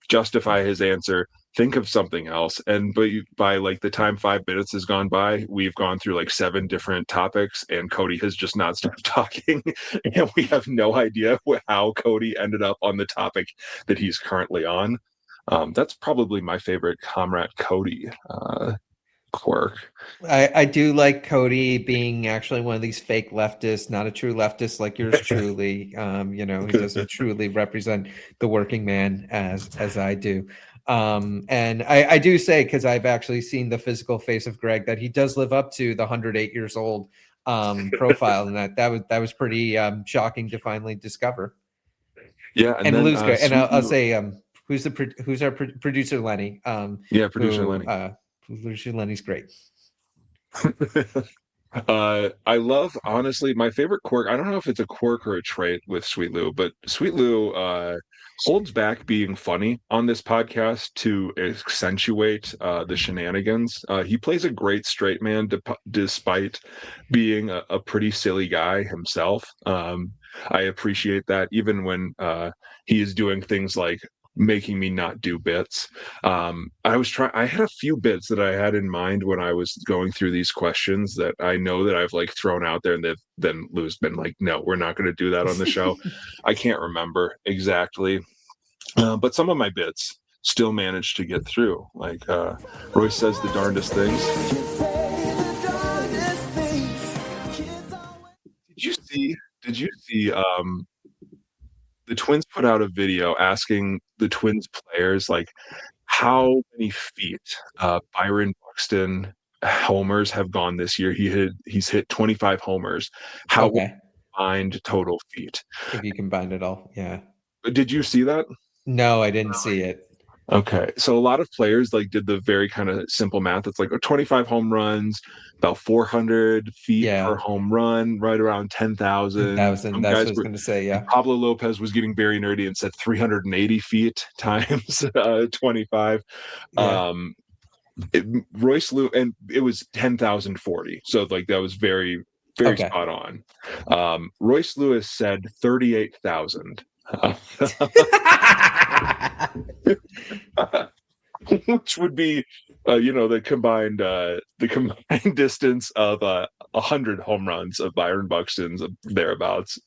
justify his answer, think of something else, and by like the time 5 minutes has gone by, we've gone through like seven different topics, and Cody has just not stopped talking, and we have no idea how Cody ended up on the topic that he's currently on. That's probably my favorite Comrade Cody quirk. I do like Cody being actually one of these fake leftists, not a true leftist like yours truly. He doesn't truly represent the working man as I do. And I do say, because I've actually seen the physical face of Gregg, that he does live up to the 108 years old profile, and that was pretty shocking to finally discover. Yeah, and And then Lou's great, and Sweet I'll Lou, say who's our producer Lenny, yeah, producer who Lenny. producer Lenny's great. I love, honestly, my favorite quirk. I don't know if it's a quirk or a trait with Sweet Lou, but Sweet Lou holds back being funny on this podcast to accentuate the shenanigans. He plays a great straight man despite being a pretty silly guy himself. I appreciate that even when he is doing things like making me not do bits. I had a few bits that I had in mind when I was going through these questions that I know that I've like thrown out there, and then Lou's been like, no, we're not going to do that on the show. I can't remember exactly, but some of my bits still managed to get through. Like Royce says the darndest things. Did you see? Did you see? The Twins put out a video asking the Twins players like how many feet Byron Buxton homers have gone this year. He's hit 25 homers. How Okay, combined total feet? if you combine it all, yeah. Did you see that? No, I didn't see it. Okay, so a lot of players like did the very kind of simple math. It's like 25 home runs, about 400 feet per Yeah, home run, right around 10,000. 1,000. Some That's what I guys was were going to say. like Yeah, Pablo Lopez was getting very nerdy and said 380 feet times 25. yeah. Um, Royce Lew, and it was 10,040. So like that was very, very Okay. spot on. Royce Lewis said 38,000. Which would be, the combined distance of 100 home runs of Byron Buxton's thereabouts.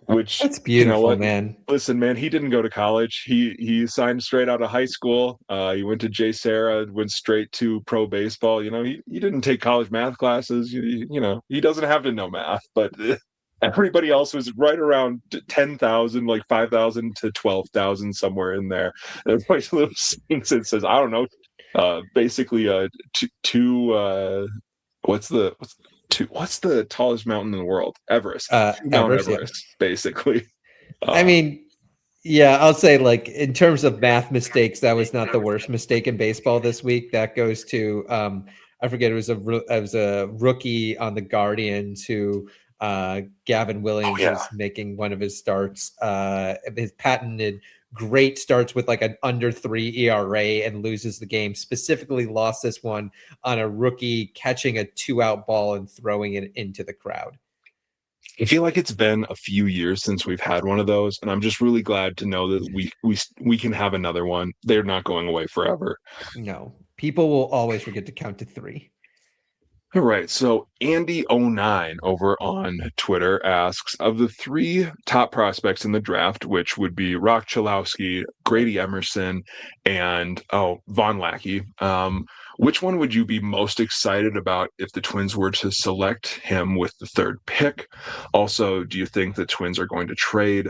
Which, That's you know beautiful, what? man. Listen, man, he didn't go to college. He signed straight out of high school. He went to J. Sarah, went straight to pro baseball. He didn't take college math classes. He doesn't have to know math, but everybody else was right around 10,000, like 5,000 to 12,000, somewhere in there. And everybody thinks it says, I don't know, basically two. What's the tallest mountain in the world? Everest. Mount Everest. Yeah. Everest, basically. I Uh, mean, yeah, I'll say, like, in terms of math mistakes, that was not the worst mistake in baseball this week. That goes to I forget, it was a rookie on the Guardians who Gavin oh Williams yeah, was making one of his starts, his patented great starts with like an under 3 ERA, and loses the game. Specifically lost this one on a rookie catching a 2-out ball and throwing it into the crowd. I feel like it's been a few years since we've had one of those, and I'm just really glad to know that we can have another one. They're not going away forever. No, people will always forget to count to 3. All right. So Andy09 over on Twitter asks, of the three top prospects in the draft, which would be Rock Chalowski, Grady Emerson, and Von Lackey, which one would you be most excited about if the Twins were to select him with the third pick? Also, do you think the Twins are going to trade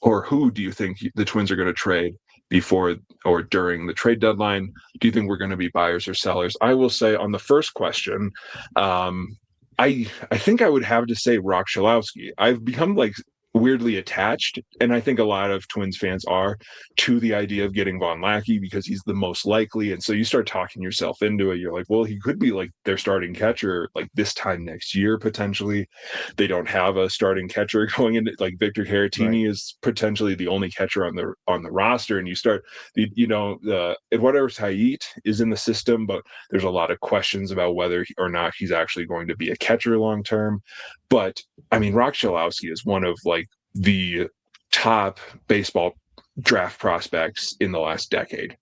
or who do you think the Twins are going to trade before or during the trade deadline? Do you think we're going to be buyers or sellers? I will say on the first question, um, I think I would have to say Rock Chalowski. I've become like weirdly attached, and I think a lot of Twins fans are, to the idea of getting Von Lackey because he's the most likely. And so you start talking yourself into it. You're like, well, he could be like their starting catcher like this time next year potentially. They don't have a starting catcher going into, like, Victor Right. Caratini is potentially the only catcher on the roster, and you start Eduardo Tait is in the system, but there's a lot of questions about whether or not he's actually going to be a catcher long term. But I mean, Rock Chalowski is one of like the top baseball draft prospects in the last decade.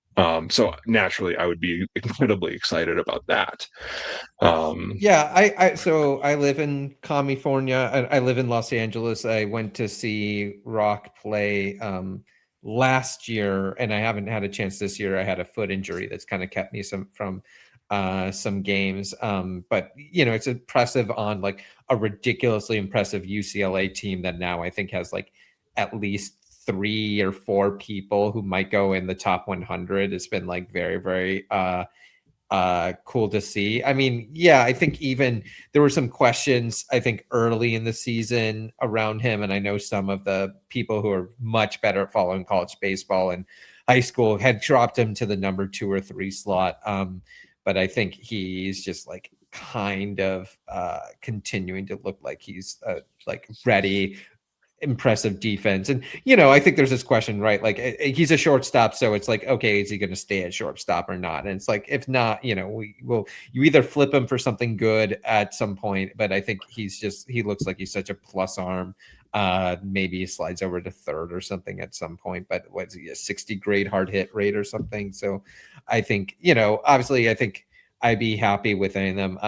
So naturally, I would be incredibly excited about that. Yeah, so I live in California. I live in Los Angeles. I went to see Rock play last year, and I haven't had a chance this year. I had a foot injury that's kind of kept me from some games. But it's impressive on like a ridiculously impressive UCLA team that now I think has like at least 3 or 4 people who might go in the top 100. It's been like very, very cool to see. I mean, yeah, I think even there were some questions, I think, early in the season around him. And I know some of the people who are much better at following college baseball and high school had dropped him to the number 2 or 3 slot. But I think he's just like kind of continuing to look like he's like ready, impressive defense. And I think there's this question, right? Like he's a shortstop, so it's like, okay, is he going to stay at shortstop or not? And it's like, if not, you either flip him for something good at some point, but I think he looks like he's such a plus arm. Maybe he slides over to third or something at some point, but what's he, a 60 grade hard hit rate or something? So I think, obviously I think I'd be happy with any of them.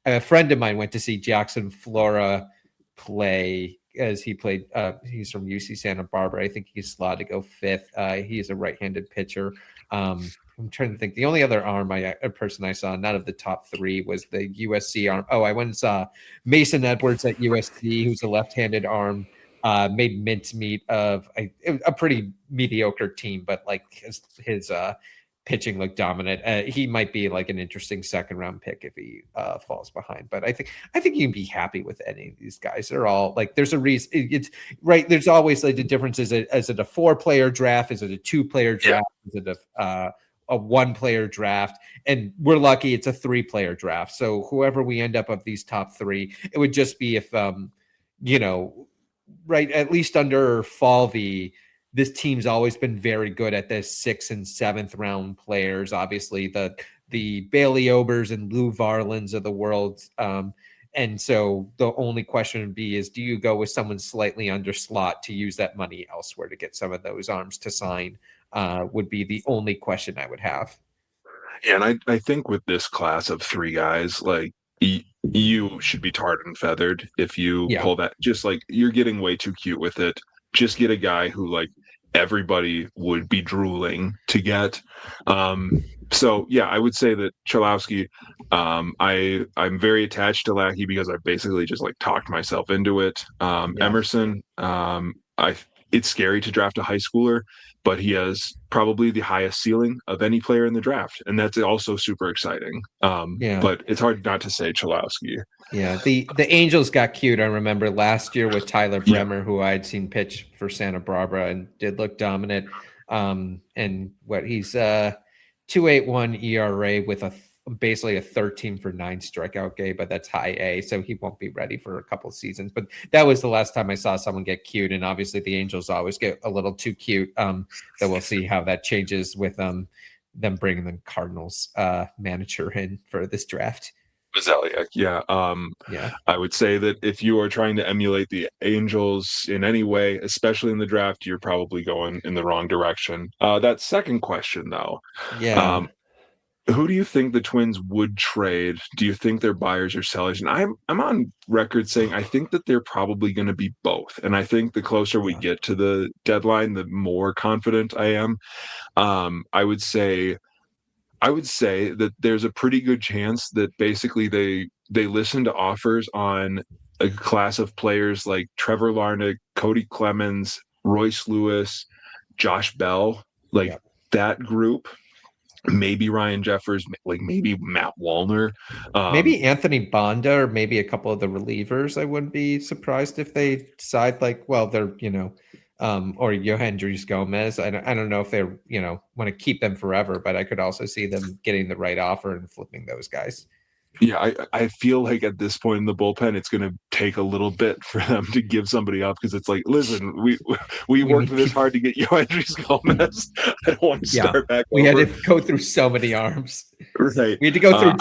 A friend of mine went to see Jackson Flora play, as he played. He's from UC Santa Barbara. I think he's slotted to go fifth. He's a right-handed pitcher. I'm trying to think. The only other a person I saw, not of the top 3, was the USC arm. Oh, I went and saw Mason Edwards at USC, who's a left-handed arm. Made mincemeat of a pretty mediocre team, but like his pitching looked dominant. He might be like an interesting second-round pick if he falls behind. But I think you can be happy with any of these guys. They're all like, there's a reason. It's right. There's always like the difference. Is it a 4-player draft? Is it a 2-player draft? Is it a 1-player draft? And we're lucky it's a 3-player draft. So whoever we end up of these top 3, it would just be if right, at least under Falvey, this team's always been very good at this 6th and 7th round players. Obviously, the Bailey Obers and Lou Varlands of the world. And so the only question would be is, do you go with someone slightly under slot to use that money elsewhere to get some of those arms to sign? Would be the only question I would have. Yeah, and I think with this class of 3 guys, like you should be tarred and feathered if you pull that. Just like, you're getting way too cute with it. Just get a guy who like everybody would be drooling to get. So yeah, I would say that Chalowski, I'm very attached to Lackey because I basically just like talked myself into it. Emerson, it's scary to draft a high schooler, but he has probably the highest ceiling of any player in the draft, and that's also super exciting. But it's hard not to say Chalowski. Yeah, the Angels got cute. I remember last year with Tyler Bremer, who I'd seen pitch for Santa Barbara and did look dominant. And what he's 2.81 ERA with basically a 13 for 9 strikeout game, but that's high A, so he won't be ready for a couple of seasons. But that was the last time I saw someone get cute, and obviously the Angels always get a little too cute. So we'll see how that changes with them bringing the Cardinals manager in for this draft. Mazaliak, yeah. I would say that if you are trying to emulate the Angels in any way, especially in the draft, you're probably going in the wrong direction. That second question, though, who do you think the Twins would trade? Do you think they're buyers or sellers? And I'm on record saying I think that they're probably going to be both. And I think the closer we get to the deadline, the more confident I am. I would say that there's a pretty good chance that basically they listen to offers on a class of players like Trevor Larnach, Cody Clemens, Royce Lewis, Josh Bell, that group. maybe Ryan Jeffers, like maybe Matt Wallner. Maybe Anthony Bonda or maybe a couple of the relievers. I wouldn't be surprised if they decide like, well, they're, or Yohendrys Gomez. I don't know if they're, want to keep them forever, but I could also see them getting the right offer and flipping those guys. Yeah, I feel like at this point in the bullpen, it's going to take a little bit for them to give somebody up because it's like, listen, we We worked need this people. hard to get Yohendrys Gomez. I don't want to Yeah. start back We had to over. go through so many arms. Right. We had to go through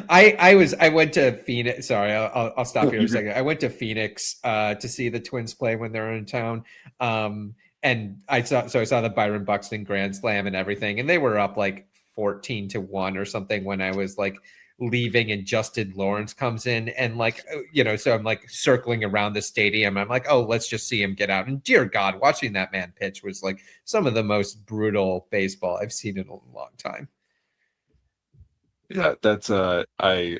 I just. I went to Phoenix. Sorry, I'll stop here a you're, second. I went to Phoenix to see the Twins play when they're in town, and I saw the Byron Buxton grand slam and everything, and they were up like 14-1 or something when I was like leaving, and Justin Lawrence comes in, and like so I'm like circling around the stadium. I'm like, oh, let's just see him get out. And dear God, watching that man pitch was like some of the most brutal baseball I've seen in a long time. yeah, that's I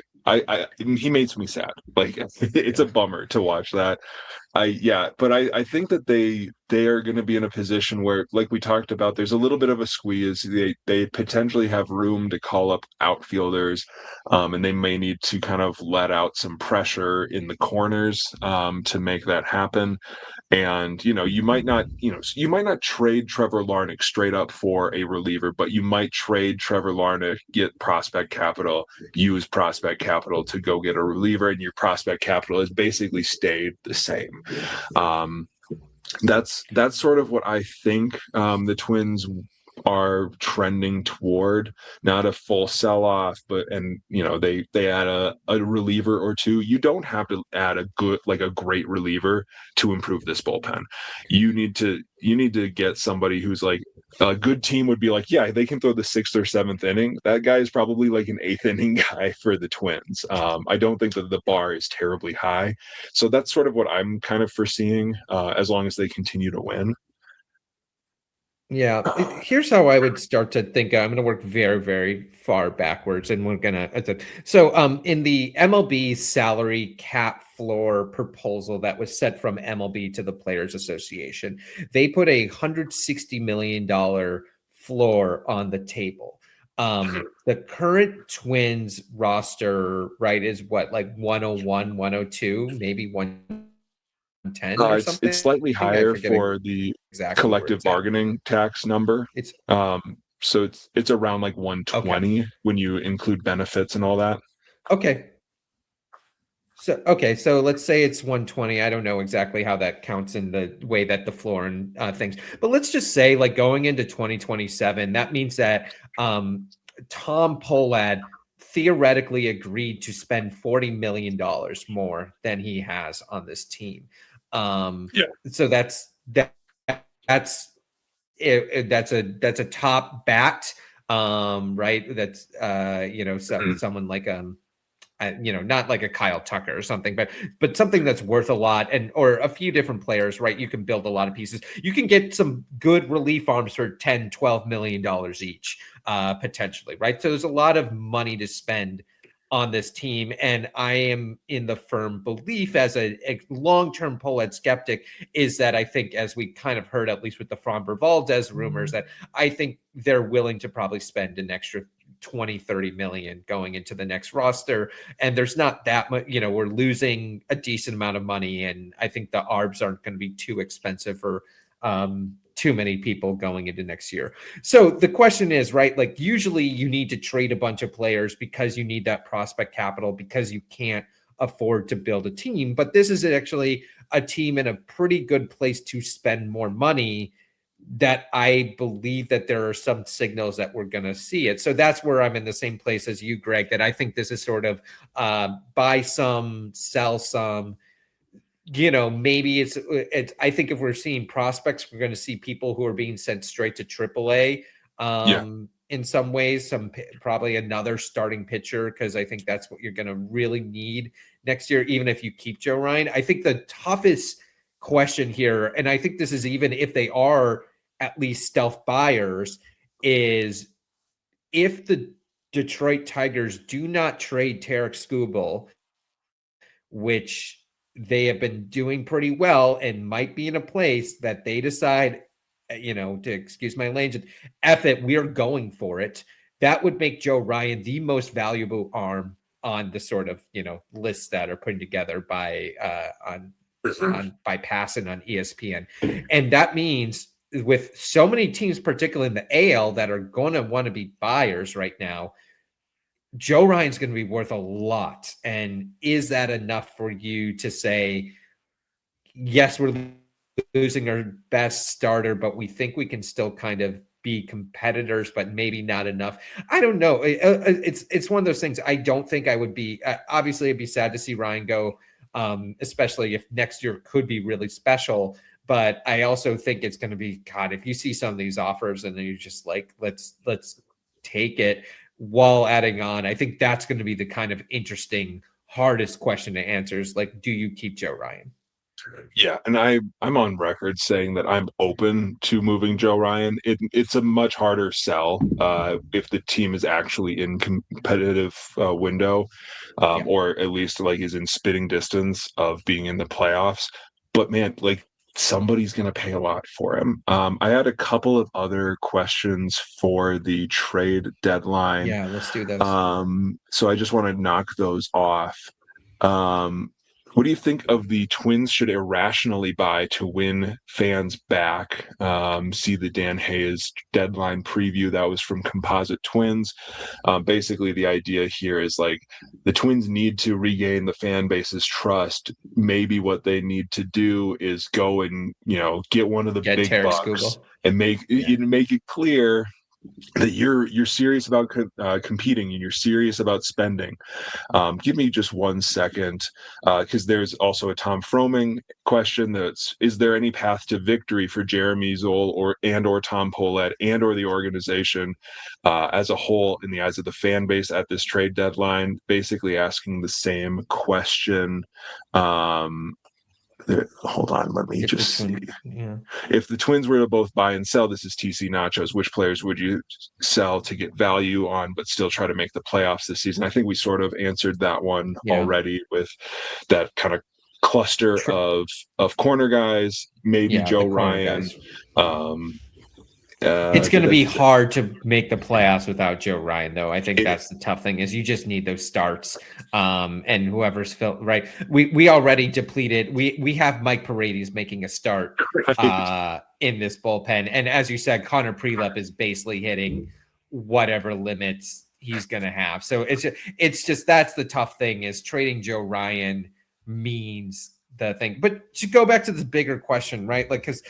he makes me sad. Like it's a Yeah. bummer to watch that. But I think that they are going to be in a position where, like we talked about, there's a little bit of a squeeze. They potentially have room to call up outfielders, and they may need to kind of let out some pressure in the corners to make that happen. And you might not trade Trevor Larnach straight up for a reliever, but you might trade Trevor Larnach, get prospect capital, use prospect capital to go get a reliever, and your prospect capital has basically stayed the same. Um, that's sort of what I think the Twins are trending toward. Not a full sell off, but they add a reliever or two. You don't have to add a great reliever to improve this bullpen. You need to get somebody who's like, a good team would be like, yeah, they can throw the sixth or seventh inning. That guy is probably like an eighth inning guy for the Twins. I don't think that the bar is terribly high. So that's sort of what I'm kind of foreseeing, as long as they continue to win. Yeah, here's how I would start to think. I'm going to work very, very far backwards, and we're gonna. In the MLB salary cap floor proposal that was set from MLB to the Players Association, they put $160 million floor on the table. The current Twins roster, right, is what, like 101, 102, maybe 110 or It's something. slightly I higher forget for the exactly where collective it's at. bargaining tax number. It's So it's around like okay. 120 when you include benefits and all that. Okay. So let's say it's 120. I don't know exactly how that counts in the way that the floor and things, but let's just say like going into 2027, that means that Tom Pohlad theoretically agreed to spend $40 million more than he has on this team. Yeah. So that's that's a top bat, right? That's Mhm. someone like not like a Kyle Tucker or something, but something that's worth a lot, and or a few different players, right? You can build a lot of pieces. You can get some good relief arms for 10, $12 million each, potentially, right? So there's a lot of money to spend on this team. And I am in the firm belief, as a long-term Pohlad skeptic, is that I think, as we kind of heard, at least with the Framber Valdez rumors, that I think they're willing to probably spend an extra 20-30 million going into the next roster. And there's not that much, we're losing a decent amount of money, and I think the arbs aren't going to be too expensive for too many people going into next year. So the question is, right, like usually you need to trade a bunch of players because you need that prospect capital, because you can't afford to build a team. But this is actually a team in a pretty good place to spend more money, that I believe that there are some signals that we're going to see it. So that's where I'm in the same place as you, Greg, that I think this is sort of buy some, sell some. Maybe it's. I think if we're seeing prospects, we're going to see people who are being sent straight to AAA. Yeah. In some ways, probably another starting pitcher, because I think that's what you're going to really need next year, even if you keep Joe Ryan. I think the toughest question here, and I think this is even if they are at least stealth buyers, is if the Detroit Tigers do not trade Tarek Skubal, which they have been doing pretty well and might be in a place that they decide, to excuse my language, F it, we're going for it. that would make Joe Ryan the most valuable arm on the sort of, lists that are put together by by Passan on ESPN. And that means with so many teams, particularly in the AL, that are going to want to be buyers right now, Joe Ryan's going to be worth a lot. And is that enough for you to say, yes, we're losing our best starter, but we think we can still kind of be competitors, but maybe not enough? I don't know. It's one of those things. I don't think I would be. Obviously, it'd be sad to see Ryan go, especially if next year could be really special. But I also think it's going to be, God, if you see some of these offers and then you're just like, let's take it while adding on. I think that's going to be the kind of interesting, hardest question to answer is like, do you keep Joe Ryan? Yeah, and I'm on record saying that I'm open to moving Joe Ryan. It's a much harder sell if the team is actually in competitive window, Yeah. or at least like is in spitting distance of being in the playoffs. But man, like somebody's gonna pay a lot for him. I had a couple of other questions for the trade deadline. Yeah, let's do those. So I just want to knock those off. Um, what do you think of the Twins should irrationally buy to win fans back? See the Dan Hayes deadline preview that was from Composite Twins. Basically, the idea here is like the Twins need to regain the fan base's trust. Maybe what they need to do is go and get one of the Get big Terry bucks Skubal. and make it clear that you're serious about competing and you're serious about spending. Give me just 1 second, because there's also a Tom Froming question. Is there any path to victory for Jeremy Zoll or Tom Pohlad or the organization as a whole in the eyes of the fan base at this trade deadline? Basically asking the same question. Hold on, let me just see. Yeah. If the Twins were to both buy and sell, this is TC Nachos, which players would you sell to get value on, but still try to make the playoffs this season? I think we sort of answered that one already with that kind of cluster of corner guys, maybe Joe Ryan. It's going to be hard to make the playoffs without Joe Ryan, though. I think that's the tough thing is you just need those starts. And whoever's right. We already depleted. We have Mike Paredes making a start in this bullpen. And as you said, Connor Prelep is basically hitting whatever limits he's going to have. So it's just that's the tough thing is trading Joe Ryan means the thing. But to go back to the bigger question, right? Like, because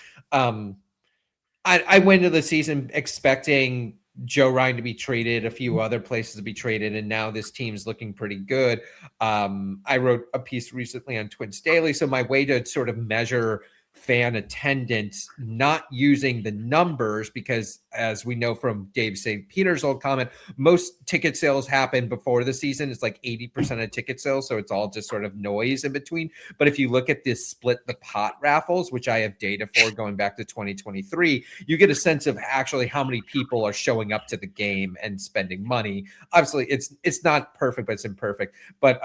I went into the season expecting Joe Ryan to be traded, a few other places to be traded, and now this team's looking pretty good. I wrote a piece recently on Twins Daily, so my way to sort of measure fan attendance, not using the numbers, because as we know from Dave St. Peter's old comment, most ticket sales happen before the season. It's like 80% of ticket sales, so it's all just sort of noise in between. But if you look at this split the pot raffles, which I have data for going back to 2023, you get a sense of actually how many people are showing up to the game and spending money. Obviously, it's not perfect, but it's imperfect. But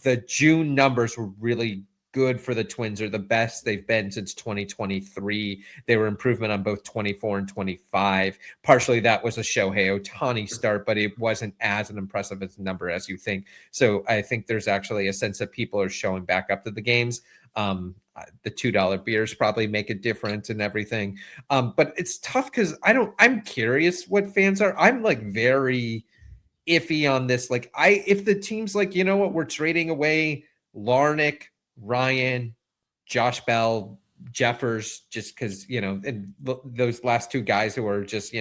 the June numbers were really good for the Twins, are the best they've been since 2023. They were improvement on both 24 and 25. Partially that was a Shohei Ohtani start, but it wasn't as an impressive as number as you think. So I think there's actually a sense that people are showing back up to the games. The $2 beers probably make a difference and everything. But it's tough because I'm curious what fans are. I'm like very iffy on this. Like if the team's like, you know what, we're trading away Larnach, Ryan, Josh Bell, Jeffers, just because, and those last two guys who are just,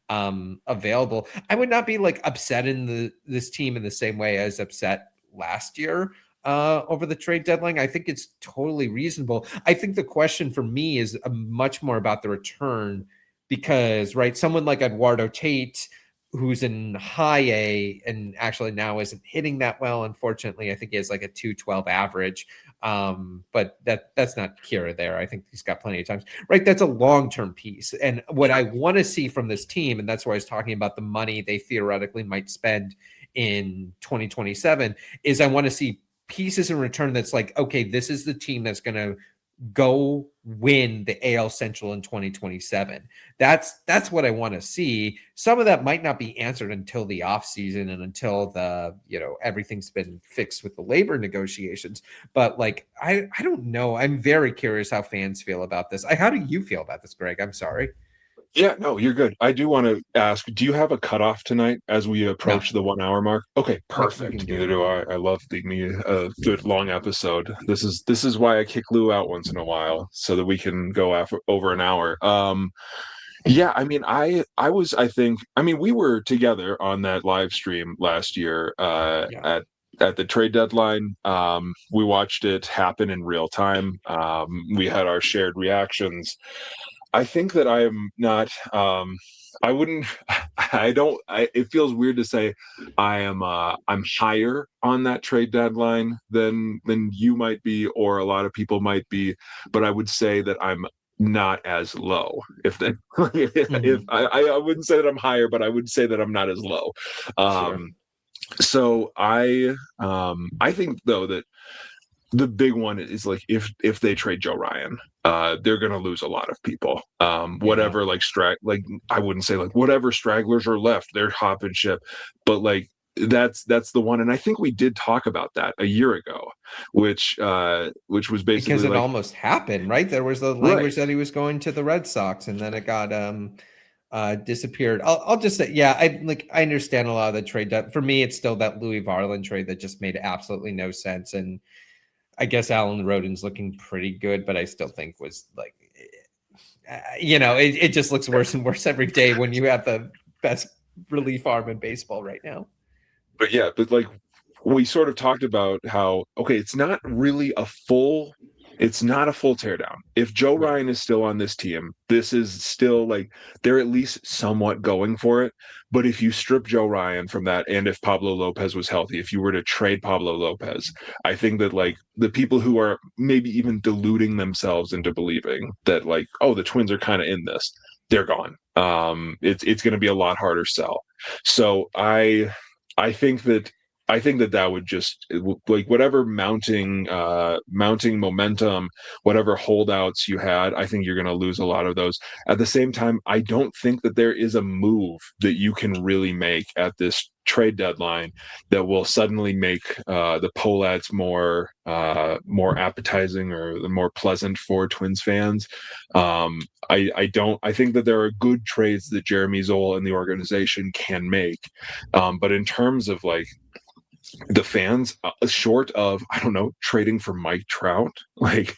available. I would not be like upset in this team in the same way as upset last year over the trade deadline. I think it's totally reasonable. I think the question for me is much more about the return because, right, someone like Eduardo Tate, who's in high A and actually now isn't hitting that well. Unfortunately, I think he has like a 212 average. But that's not Kira there. I think he's got plenty of times, right? That's a long-term piece. And what I want to see from this team, and that's why I was talking about the money they theoretically might spend in 2027, is I want to see pieces in return that's like, okay, this is the team that's going to go win the AL Central in 2027. That's what I want to see. Some of that might not be answered until the offseason and until the, everything's been fixed with the labor negotiations. But like, I don't know. I'm very curious how fans feel about this. How do you feel about this, Greg? I'm sorry. Yeah, no, you're good. I do want to ask, do you have a cutoff tonight as we No, approach the 1 hour mark? Okay, no, we can perfect. do Neither it. do I. I love me a good long episode. This is why I kick Lou out once in a while so that we can go after over an hour. Yeah, I mean, I mean, we were together on that live stream last year Yeah. at the trade deadline. We watched it happen in real time. We had our shared reactions. I think that I am not. I wouldn't. I don't. It feels weird to say I am. I'm higher on that trade deadline than you might be, or a lot of people might be. But I would say that I'm not as low. If that, if Mhm. I wouldn't say that I'm higher, but I would say that I'm not as low. Sure. So I think though that the big one is like if they trade Joe Ryan, they're gonna lose a lot of people. Yeah. Whatever like I wouldn't say like whatever stragglers are left, they're hopping ship, but like that's the one. And I think we did talk about that a year ago, which was Because basically it like almost happened, right? There was the right. language that he was going to the Red Sox, and then it got disappeared. I'll just say, yeah, I understand a lot of the trade. For me, it's still that Louis Varland trade that just made absolutely no sense. And I guess Alan Rodin's looking pretty good, but I still think was like, it just looks worse and worse every day when you have the best relief arm in baseball right now. But yeah, but like we sort of talked about how okay, it's not a full teardown. If Joe Yeah. Ryan is still on this team, this is still like they're at least somewhat going for it. But if you strip Joe Ryan from that, and if Pablo Lopez was healthy, if you were to trade Pablo Lopez, I think that like the people who are maybe even deluding themselves into believing that like, oh, the Twins are kind of in this, they're gone. It's going to be a lot harder sell. So I think that that would just like whatever mounting momentum, whatever holdouts you had, I think you're going to lose a lot of those. At the same time, I don't think that there is a move that you can really make at this trade deadline that will suddenly make the Pohlads more appetizing or more pleasant for Twins fans. I don't. I think that there are good trades that Jeremy Zoll and the organization can make, but in terms of like the fans, short of I don't know trading for Mike Trout, like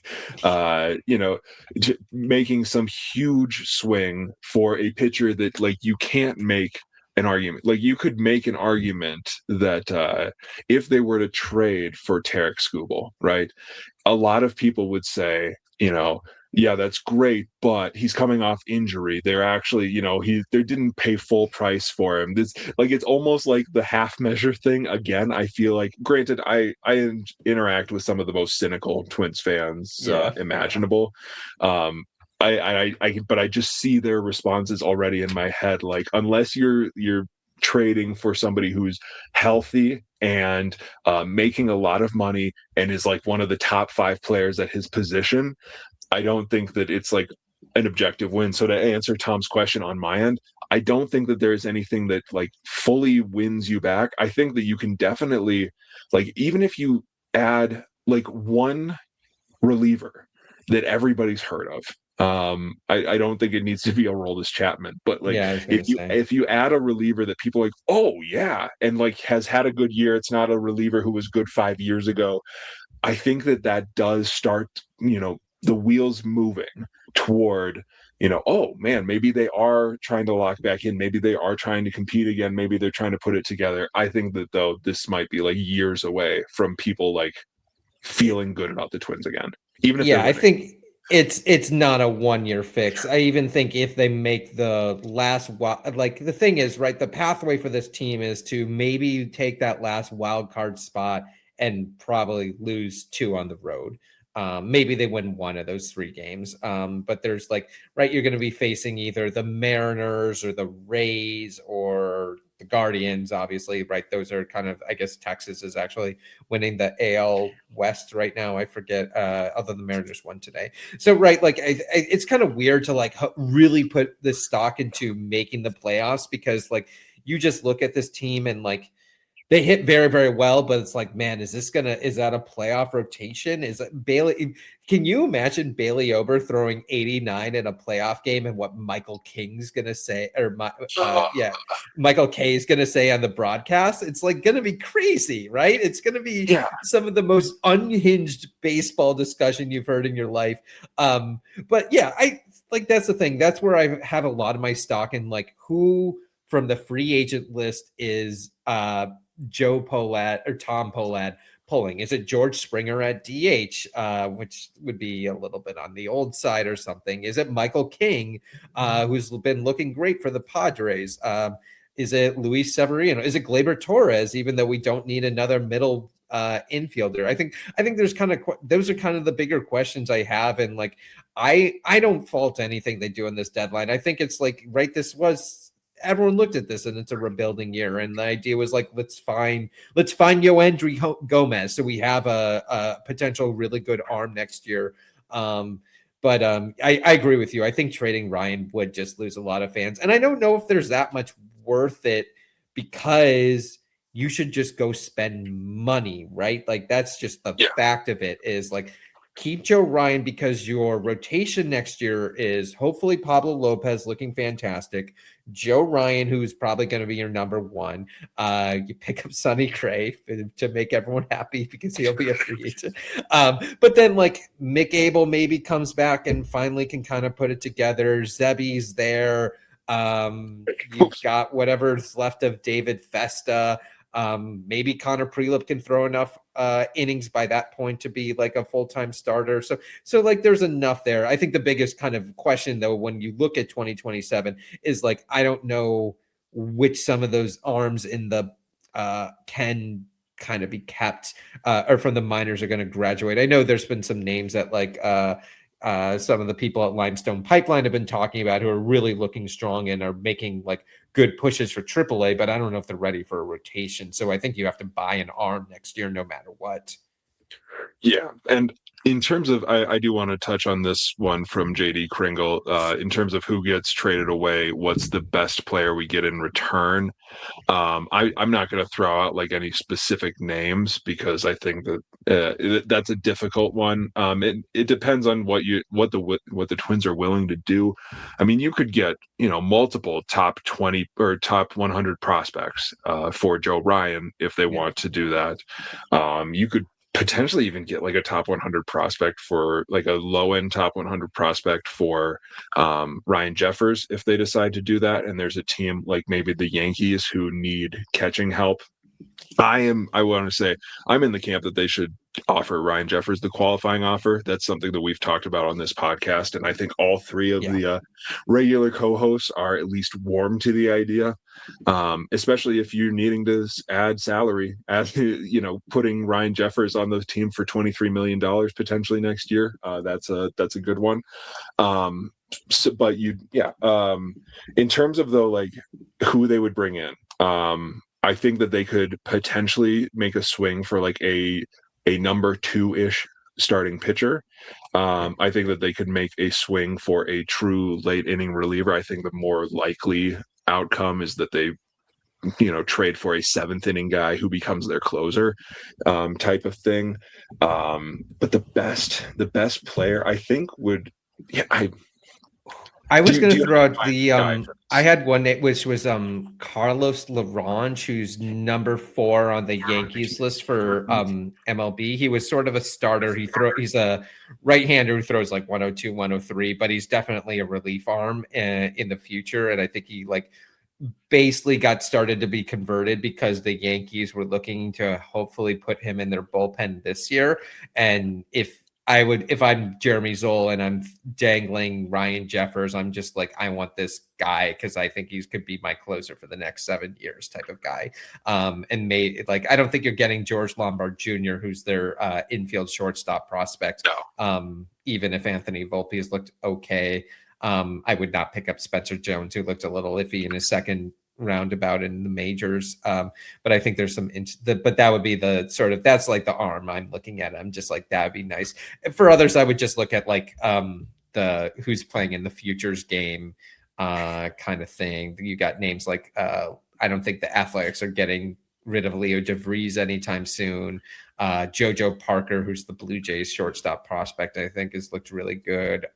making some huge swing for a pitcher that like you can't make an argument. Like you could make an argument that if they were to trade for Tarek Skubal, right? A lot of people would say, yeah, that's great, but he's coming off injury. They're actually, they didn't pay full price for him. This like it's almost like the half measure thing again. I feel like, granted, I interact with some of the most cynical Twins fans Yeah. imaginable. But I just see their responses already in my head. Like unless you're trading for somebody who's healthy and making a lot of money and is like one of the top 5 players at his position, I don't think that it's like an objective win. So to answer Tom's question on my end, I don't think that there's anything that like fully wins you back. I think that you can definitely like even if you add like one reliever that everybody's heard of. I don't think it needs to be a Aroldis Chapman, but like Yeah, I was gonna say. if you add a reliever that people are like, oh yeah, and like has had a good year, it's not a reliever who was good 5 years ago. I think that does start, the wheels moving toward, oh man, maybe they are trying to lock back in. Maybe they are trying to compete again. Maybe they're trying to put it together. I think that though this might be like years away from people like feeling good about the Twins again, even if they're Yeah, I winning. think it's not a 1 year fix. I even think if they make the last like the thing is, right, the pathway for this team is to maybe take that last wild card spot and probably lose 2 on the road. Maybe they win 1 of those 3 games. But there's like, right, you're going to be facing either the Mariners or the Rays or the Guardians, obviously, right? Those are kind of, I guess Texas is actually winning the AL West right now. I forget, other than the Mariners won today. So, right, like it's kind of weird to like really put this stock into making the playoffs, because like you just look at this team and like they hit very, very well, but it's like, man, is that a playoff rotation? Is it Bailey? Can you imagine Bailey Ober throwing 89 in a playoff game, and what Michael King's gonna say, or Michael K is gonna say on the broadcast? It's like gonna be crazy, right? It's gonna be Yeah. some of the most unhinged baseball discussion you've heard in your life. But yeah, I like that's the thing. That's where I have a lot of my stock in, like, who from the free agent list is Joe Polad or Tom Polad pulling? Is it George Springer at DH, which would be a little bit on the old side or something? Is it Michael King, who's been looking great for the Padres? Is it Luis Severino? Is it Gleyber Torres, even though we don't need another middle infielder? I think there's kind of those are kind of the bigger questions I have. And like I don't fault anything they do in this deadline. I think it's like, right, this was, everyone looked at this and it's a rebuilding year, and the idea was like, let's find Yoendry Gomez, so we have a potential really good arm next year. But I agree with you. I think trading Ryan would just lose a lot of fans, and I don't know if there's that much worth it, because you should just go spend money, right? Like that's just the fact of it, is like, keep Joe Ryan, because your rotation next year is hopefully Pablo Lopez looking fantastic, Joe Ryan, who's probably going to be your number one. You pick up Sonny Gray to make everyone happy, because he'll be a free agent. But then like Mick Abel maybe comes back and finally can kind of put it together. Zebby's there. You've got whatever's left of David Festa. Maybe Connor Prelip can throw enough innings by that point to be like a full-time starter. So like there's enough there. I think the biggest kind of question though, when you look at 2027, is like, I don't know which some of those arms in the can kind of be kept or from the minors are going to graduate. I know there's been some names that like some of the people at Limestone Pipeline have been talking about, who are really looking strong and are making like good pushes for AAA, but I don't know if they're ready for a rotation. So I think you have to buy an arm next year, no matter what. Yeah. And in terms of, I do want to touch on this one from JD Kringle, in terms of who gets traded away, what's the best player we get in return? I'm not going to throw out like any specific names, because I think that that's a difficult one. It depends on what the Twins are willing to do. I mean, you could get multiple top 20 or top 100 prospects for Joe Ryan if they want to do that. You could potentially even get like a top 100 prospect for like a low end top 100 prospect for Ryan Jeffers if they decide to do that. And there's a team like maybe the Yankees who need catching help. I want to say I'm in the camp that they should offer Ryan Jeffers the qualifying offer. That's something that we've talked about on this podcast, and I think all three of the regular co-hosts are at least warm to the idea, especially if you're needing to add salary, putting Ryan Jeffers on the team for $23 million potentially next year. That's a good one. But in terms of though, like who they would bring in, I think that they could potentially make a swing for like a number 2-ish starting pitcher. I think that they could make a swing for a true late inning reliever. I think the more likely outcome is that they trade for a 7th inning guy who becomes their closer, type of thing. But the best player I think would, I was going to throw out the I had one which was Carlos Larange, who's number 4 on the Yankees list for MLB. He was sort of a starter. He's a right-hander who throws like 102, 103, but he's definitely a relief arm in the future. And I think he like basically got started to be converted because the Yankees were looking to hopefully put him in their bullpen this year. And if I'm Jeremy Zoll and I'm dangling Ryan Jeffers, I'm just like, I want this guy because I think he could be my closer for the next 7 years type of guy. And I don't think you're getting George Lombard Jr., who's their infield shortstop prospect. No. Even if Anthony Volpe has looked okay. I would not pick up Spencer Jones, who looked a little iffy in his second roundabout in the majors. But I think there's but that would be the sort of, that's like the arm I'm looking at. I'm just like, that'd be nice. For others, I would just look at like the who's playing in the futures game kind of thing. You got names like I don't think the Athletics are getting rid of Leo DeVries anytime soon. Jojo Parker, who's the Blue Jays shortstop prospect, I think has looked really good.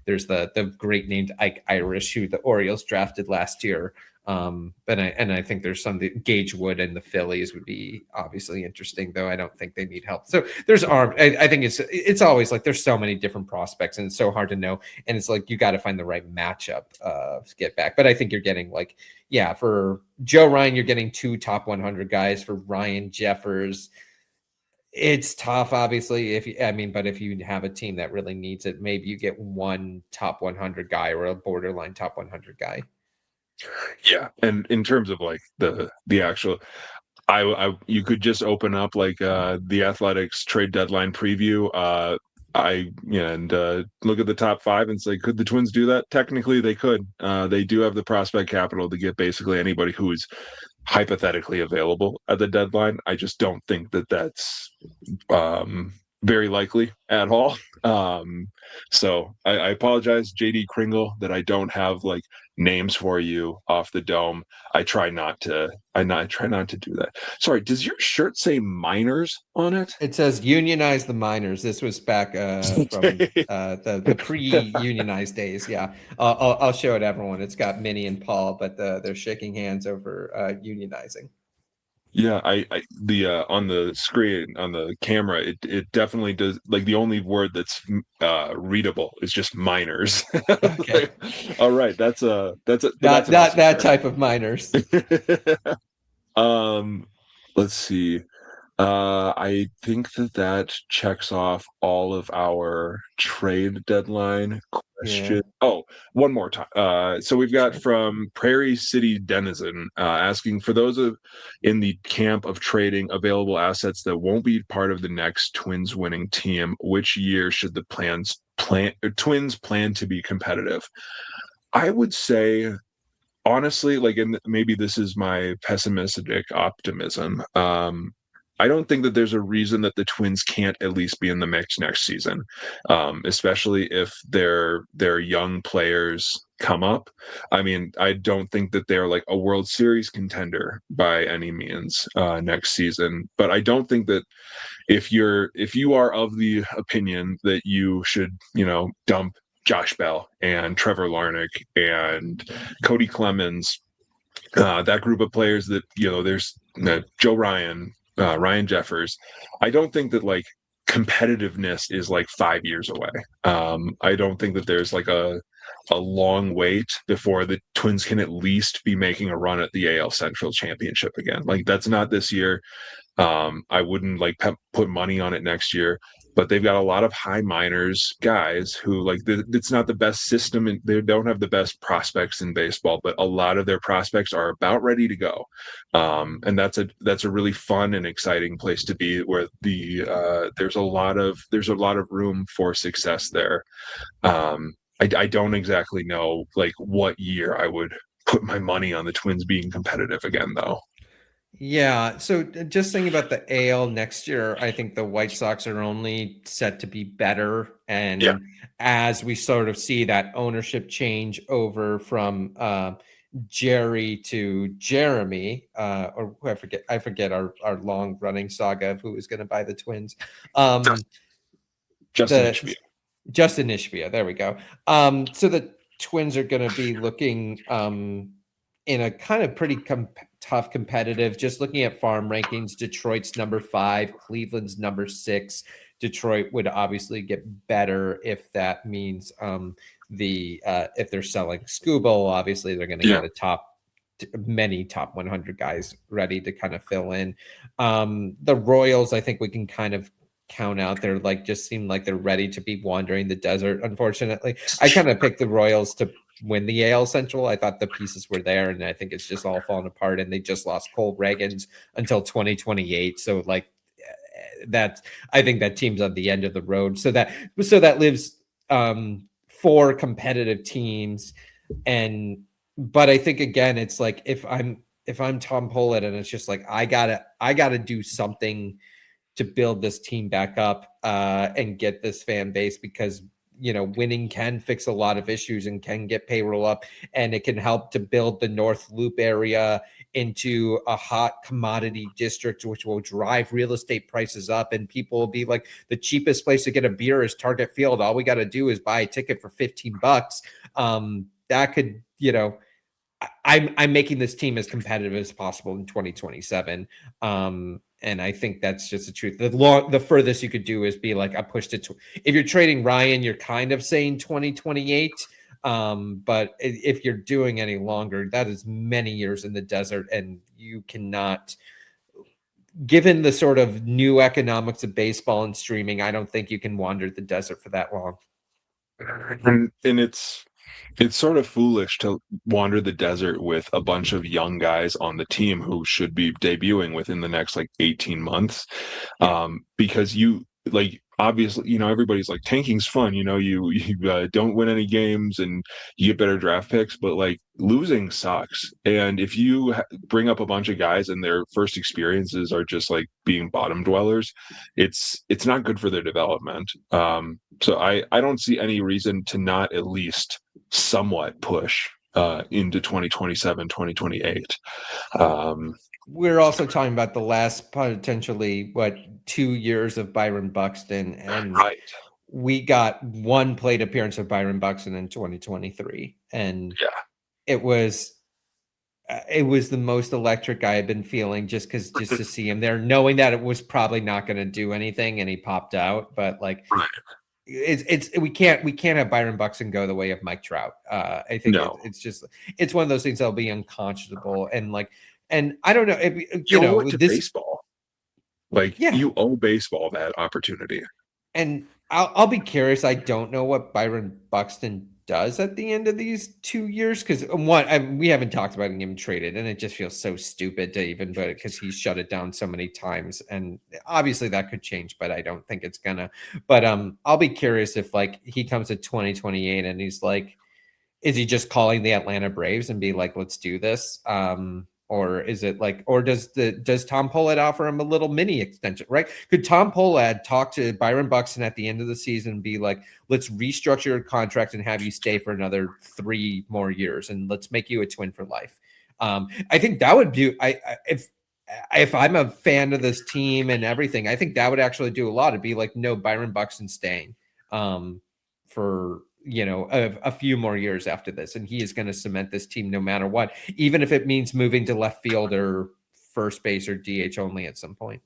There's the great named Ike Irish, who the Orioles drafted last year. And I think there's some, Gage Wood and the Phillies would be obviously interesting, though I don't think they need help. So there's I think it's always like there's so many different prospects and it's so hard to know. And it's like you got to find the right matchup to get back. But I think you're getting like, yeah, for Joe Ryan, you're getting 2 top 100 guys. For Ryan Jeffers, it's tough, obviously. But if you have a team that really needs it, maybe you get 1 top 100 guy or a borderline top 100 guy. Yeah, and in terms of like the actual, you could just open up like the Athletics trade deadline preview. And look at the top 5 and say, could the Twins do that? Technically, they could. They do have the prospect capital to get basically anybody who is hypothetically available at the deadline. I just don't think that that's very likely at all. So I apologize, JD Kringle, that I don't have like names for you off the dome. I try not to do that. Sorry, does your shirt say Miners on it? It says unionize the miners. This was back from the pre-unionized days. Yeah, I'll show it everyone. It's got Minnie and Paul, but they're shaking hands over unionizing. Yeah, I on the screen, on the camera, it definitely does. Like the only word that's readable is just miners. Okay. All right, that's not awesome that type of miners. Let's see. I think that checks off all of our trade deadline question. Yeah. Oh, one more time. So we've got from Prairie City Denizen asking, for those in the camp of trading available assets that won't be part of the next Twins winning team, which year should the Twins plan to be competitive? I would say, honestly, like, and maybe this is my pessimistic optimism. I don't think that there's a reason that the Twins can't at least be in the mix next season, especially if their young players come up. I mean, I don't think that they're like a World Series contender by any means next season, but I don't think that if you are of the opinion that you should, dump Josh Bell and Trevor Larnach and Cody Clemens, that group of players that, there's Joe Ryan, Ryan Jeffers. I don't think that like competitiveness is like 5 years away. I don't think that there's like a long wait before the Twins can at least be making a run at the AL Central Championship again. Like that's not this year. I wouldn't like put money on it next year, but they've got a lot of high minors guys who like it's not the best system and they don't have the best prospects in baseball, but a lot of their prospects are about ready to go. And that's a really fun and exciting place to be, where there's a lot of room for success there. I don't exactly know like what year I would put my money on the Twins being competitive again, though. Yeah. So just thinking about the AL next year, I think the White Sox are only set to be better. And as we sort of see that ownership change over from Jerry to Jeremy, or I forget our long running saga of who was going to buy the Twins. Justin Ishbia. There we go. So the Twins are going to be looking in a kind of pretty tough competitive, just looking at farm rankings. Detroit's number 5, Cleveland's number 6. Detroit would obviously get better if that means if they're selling Skubal, obviously they're going to get many top 100 guys ready to kind of fill in. The Royals, I think we can kind of count out. They're like, just seem like they're ready to be wandering the desert. Unfortunately, I kind of picked the Royals to win the AL Central. I thought the pieces were there, and I think it's just all fallen apart. And they just lost Cole Reagans until 2028. So like I think that team's on the end of the road. So that leaves 4 competitive teams, and but I think again, it's like if I'm Tom Pollitt and it's just like I gotta do something to build this team back up and get this fan base, because winning can fix a lot of issues and can get payroll up, and it can help to build the North Loop area into a hot commodity district, which will drive real estate prices up, and people will be like, the cheapest place to get a beer is Target Field. All we got to do is buy a ticket for $15. That could, I'm making this team as competitive as possible in 2027. And I think that's just the truth. The furthest you could do is be like, I pushed it to, if you're trading Ryan, you're kind of saying 2028. But if you're doing any longer, that is many years in the desert, and you cannot, given the sort of new economics of baseball and streaming, I don't think you can wander the desert for that long. And it's sort of foolish to wander the desert with a bunch of young guys on the team who should be debuting within the next like 18 months. Because you like, obviously, everybody's like, tanking's fun, you don't win any games and you get better draft picks, but like losing sucks. And if you bring up a bunch of guys and their first experiences are just like being bottom dwellers, it's not good for their development. So I don't see any reason to not at least somewhat push into 2027, 2028. We're also talking about the last potentially 2 years of Byron Buxton, and right. We got one plate appearance of Byron Buxton in 2023, and Yeah, it was the most electric I had been feeling, just to see him there, knowing that it was probably not going to do anything, and he popped out. But like, right. we can't have Byron Buxton go the way of Mike Trout. I think No. it's one of those things that'll be unconscionable, and I don't know, You owe it to baseball. Like, yeah. you owe baseball that opportunity. And I'll be curious. I don't know what Byron Buxton does at the end of these 2 years, because we haven't talked about him traded, and it just feels so stupid to even put it, because he's shut it down so many times, and obviously that could change, but I don't think it's gonna. But I'll be curious if like he comes to 2028 and he's like, is he just calling the Atlanta Braves and be like, let's do this? Or is it like, or does Tom Pollard offer him a little mini extension, right? Could Tom Pollard talk to Byron Buxton at the end of the season and be like, let's restructure your contract and have you stay for another 3 more years, and let's make you a Twin for life? I think that would be, if I'm a fan of this team and everything, I think that would actually do a lot. It'd be like, no, Byron Buxton staying for a few more years after this, and he is going to cement this team no matter what, even if it means moving to left field or first base or DH only at some point.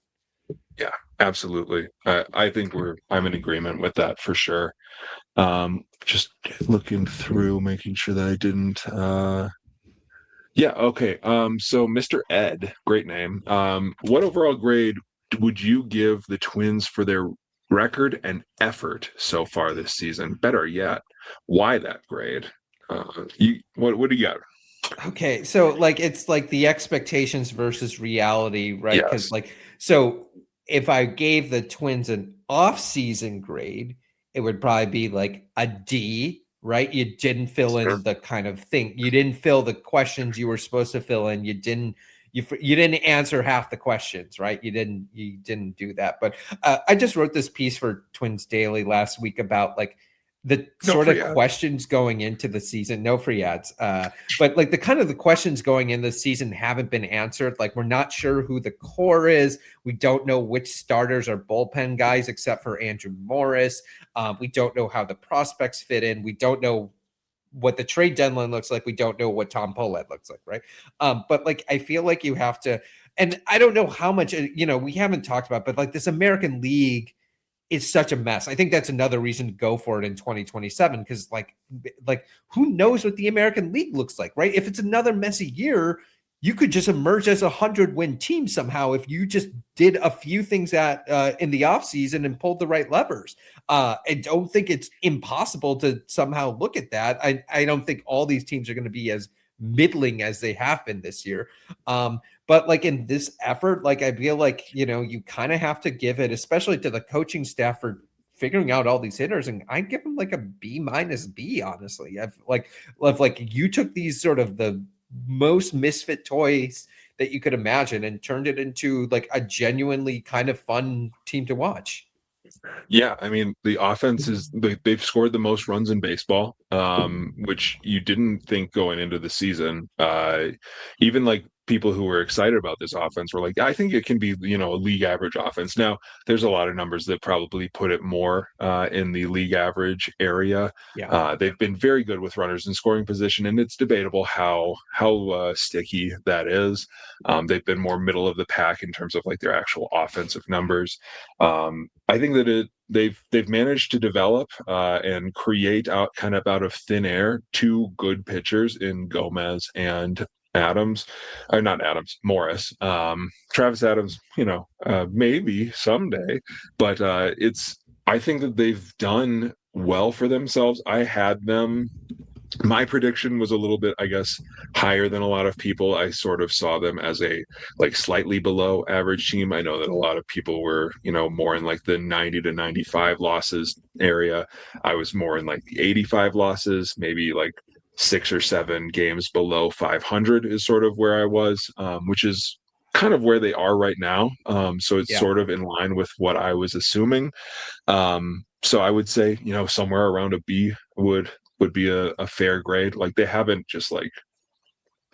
Yeah, absolutely. I think I'm in agreement with that for sure. Just looking through, making sure that I didn't. Yeah, okay. So Mr. Ed, great name. What overall grade would you give the Twins for their record and effort so far this season? Better yet, why that grade? What do you got? Okay, so like, it's like the expectations versus reality, right? Because Yes. like, so if I gave the Twins an off-season grade, it would probably be like a D, right? You didn't fill in the kind of thing. You didn't fill the questions you were supposed to fill in. You didn't answer half the questions, right? You didn't do that. But I just wrote this piece for Twins Daily last week about like the sort of questions going into the season. No free ads. But like the questions going in the season haven't been answered. Like, we're not sure who the core is. We don't know which starters are bullpen guys except for Andrew Morris. We don't know how the prospects fit in. We don't know what the trade deadline looks like. We don't know what Tom Pollard looks like, right? But like, I feel like you have to, and I don't know how much, we haven't talked about, but like, this American League is such a mess. I think that's another reason to go for it in 2027, because like who knows what the American League looks like, right? If it's another messy year, you could just emerge as 100-win team somehow if you just did a few things in the offseason and pulled the right levers. I don't think it's impossible to somehow look at that. I don't think all these teams are going to be as middling as they have been this year. But like, in this effort, like, I feel like, you kind of have to give it, especially to the coaching staff, figuring out all these hitters, and I give him like a B minus B, honestly. I've like you took these sort of the most misfit toys that you could imagine and turned it into like a genuinely kind of fun team to watch. Yeah, I mean, the offense is they've scored the most runs in baseball, which you didn't think going into the season. Even like people who were excited about this offense were like, I think it can be, a league average offense. Now, there's a lot of numbers that probably put it more in the league average area. Yeah. They've been very good with runners in scoring position, and it's debatable how sticky that is. They've been more middle of the pack in terms of like their actual offensive numbers. I think that they've managed to develop and create out of thin air two good pitchers in Gomez and Adams, or not Adams, Morris. Travis Adams, maybe someday, but I think that they've done well for themselves. My prediction was a little bit, I guess, higher than a lot of people. I sort of saw them as a like slightly below average team. I know that a lot of people were, more in like the 90 to 95 losses area. I was more in like the 85 losses, maybe like 6 or 7 games below 500 is sort of where I was, which is kind of where they are right now. So it's Yeah. sort of in line with what I was assuming. So I would say, somewhere around a B would be a fair grade. Like they haven't just like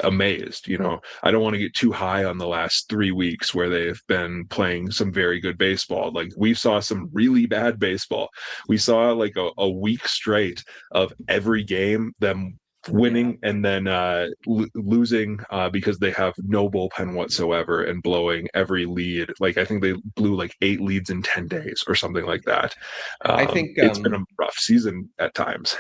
amazed, I don't want to get too high on the last 3 weeks where they've been playing some very good baseball. Like we saw some really bad baseball. We saw like a week straight of every game them Yeah. winning and then losing because they have no bullpen whatsoever and blowing every lead. Like I think they blew like 8 leads in 10 days or something like that. I think It's been a rough season at times.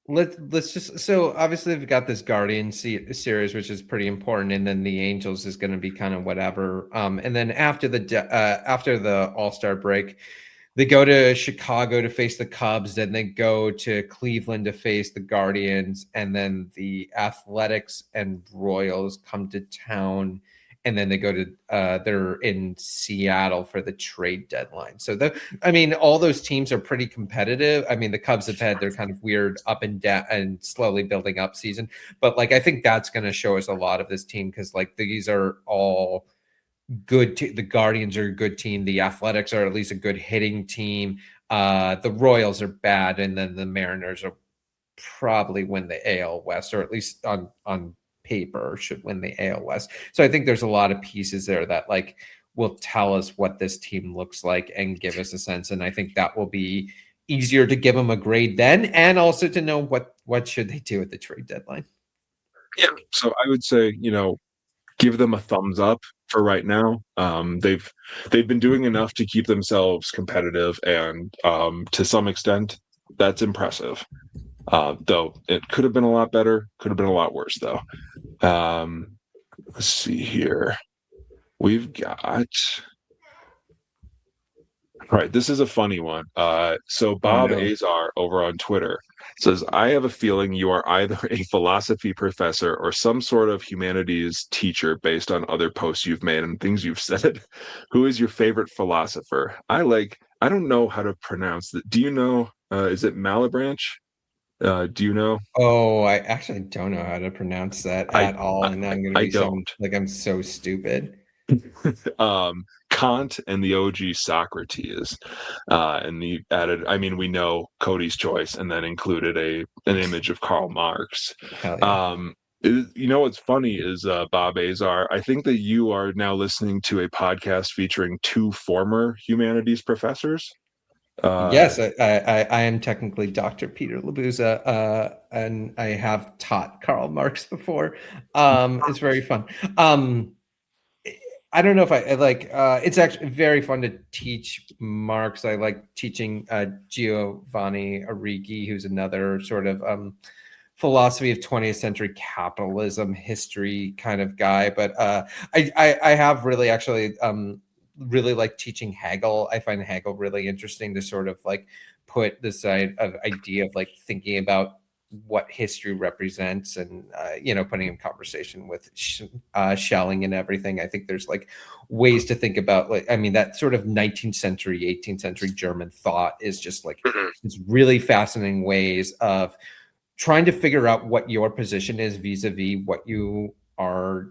let's just, so obviously they've got this series, which is pretty important, and then the Angels is going to be kind of whatever. And then after the All-Star break, they go to Chicago to face the Cubs, then they go to Cleveland to face the Guardians, and then the Athletics and Royals come to town, and then they go to they're in Seattle for the trade deadline. So all those teams are pretty competitive. I mean, the Cubs have had their kind of weird up and down and slowly building up season, but like I think that's going to show us a lot of this team, because like these are all good. The Guardians are a good team. The Athletics are at least a good hitting team. The Royals are bad, and then the Mariners are probably win the AL West, or at least on paper should win the AL West. So I think there's a lot of pieces there that like will tell us what this team looks like and give us a sense. And I think that will be easier to give them a grade then, and also to know what should they do at the trade deadline. Yeah. So I would say, give them a thumbs up for right now. They've been doing enough to keep themselves competitive, and to some extent, that's impressive. Though it could have been a lot better, could have been a lot worse, though. Let's see here. We've got. All right, this is a funny one. So Oh Bob no. Azar over on Twitter says, I have a feeling you are either a philosophy professor or some sort of humanities teacher based on other posts you've made and things you've said. Who is your favorite philosopher? I don't know how to pronounce that. Do you know, is it Malebranche? Do you know? Oh, I actually don't know how to pronounce that I, at all. And now I'm going to I be sound don't. like I'm so stupid. Kant and the OG Socrates, and he added. I mean, we know Cody's choice, and then included an image of Karl Marx. Hell yeah. What's funny is Bob Azar. I think that you are now listening to a podcast featuring two former humanities professors. Yes, I am technically Dr. Peter Labuza, and I have taught Karl Marx before. It's very fun. I don't know if I like. It's actually very fun to teach Marx. I like teaching Giovanni Arrighi, who's another sort of philosophy of 20th century capitalism history kind of guy. But I have really actually really like teaching Hegel. I find Hegel really interesting to sort of like put this idea of like thinking about what history represents, and putting in conversation with Schelling and everything. I think there's like ways to think about, like, I mean, that sort of 19th century, 18th century German thought is just like it's really fascinating ways of trying to figure out what your position is vis-a-vis what you are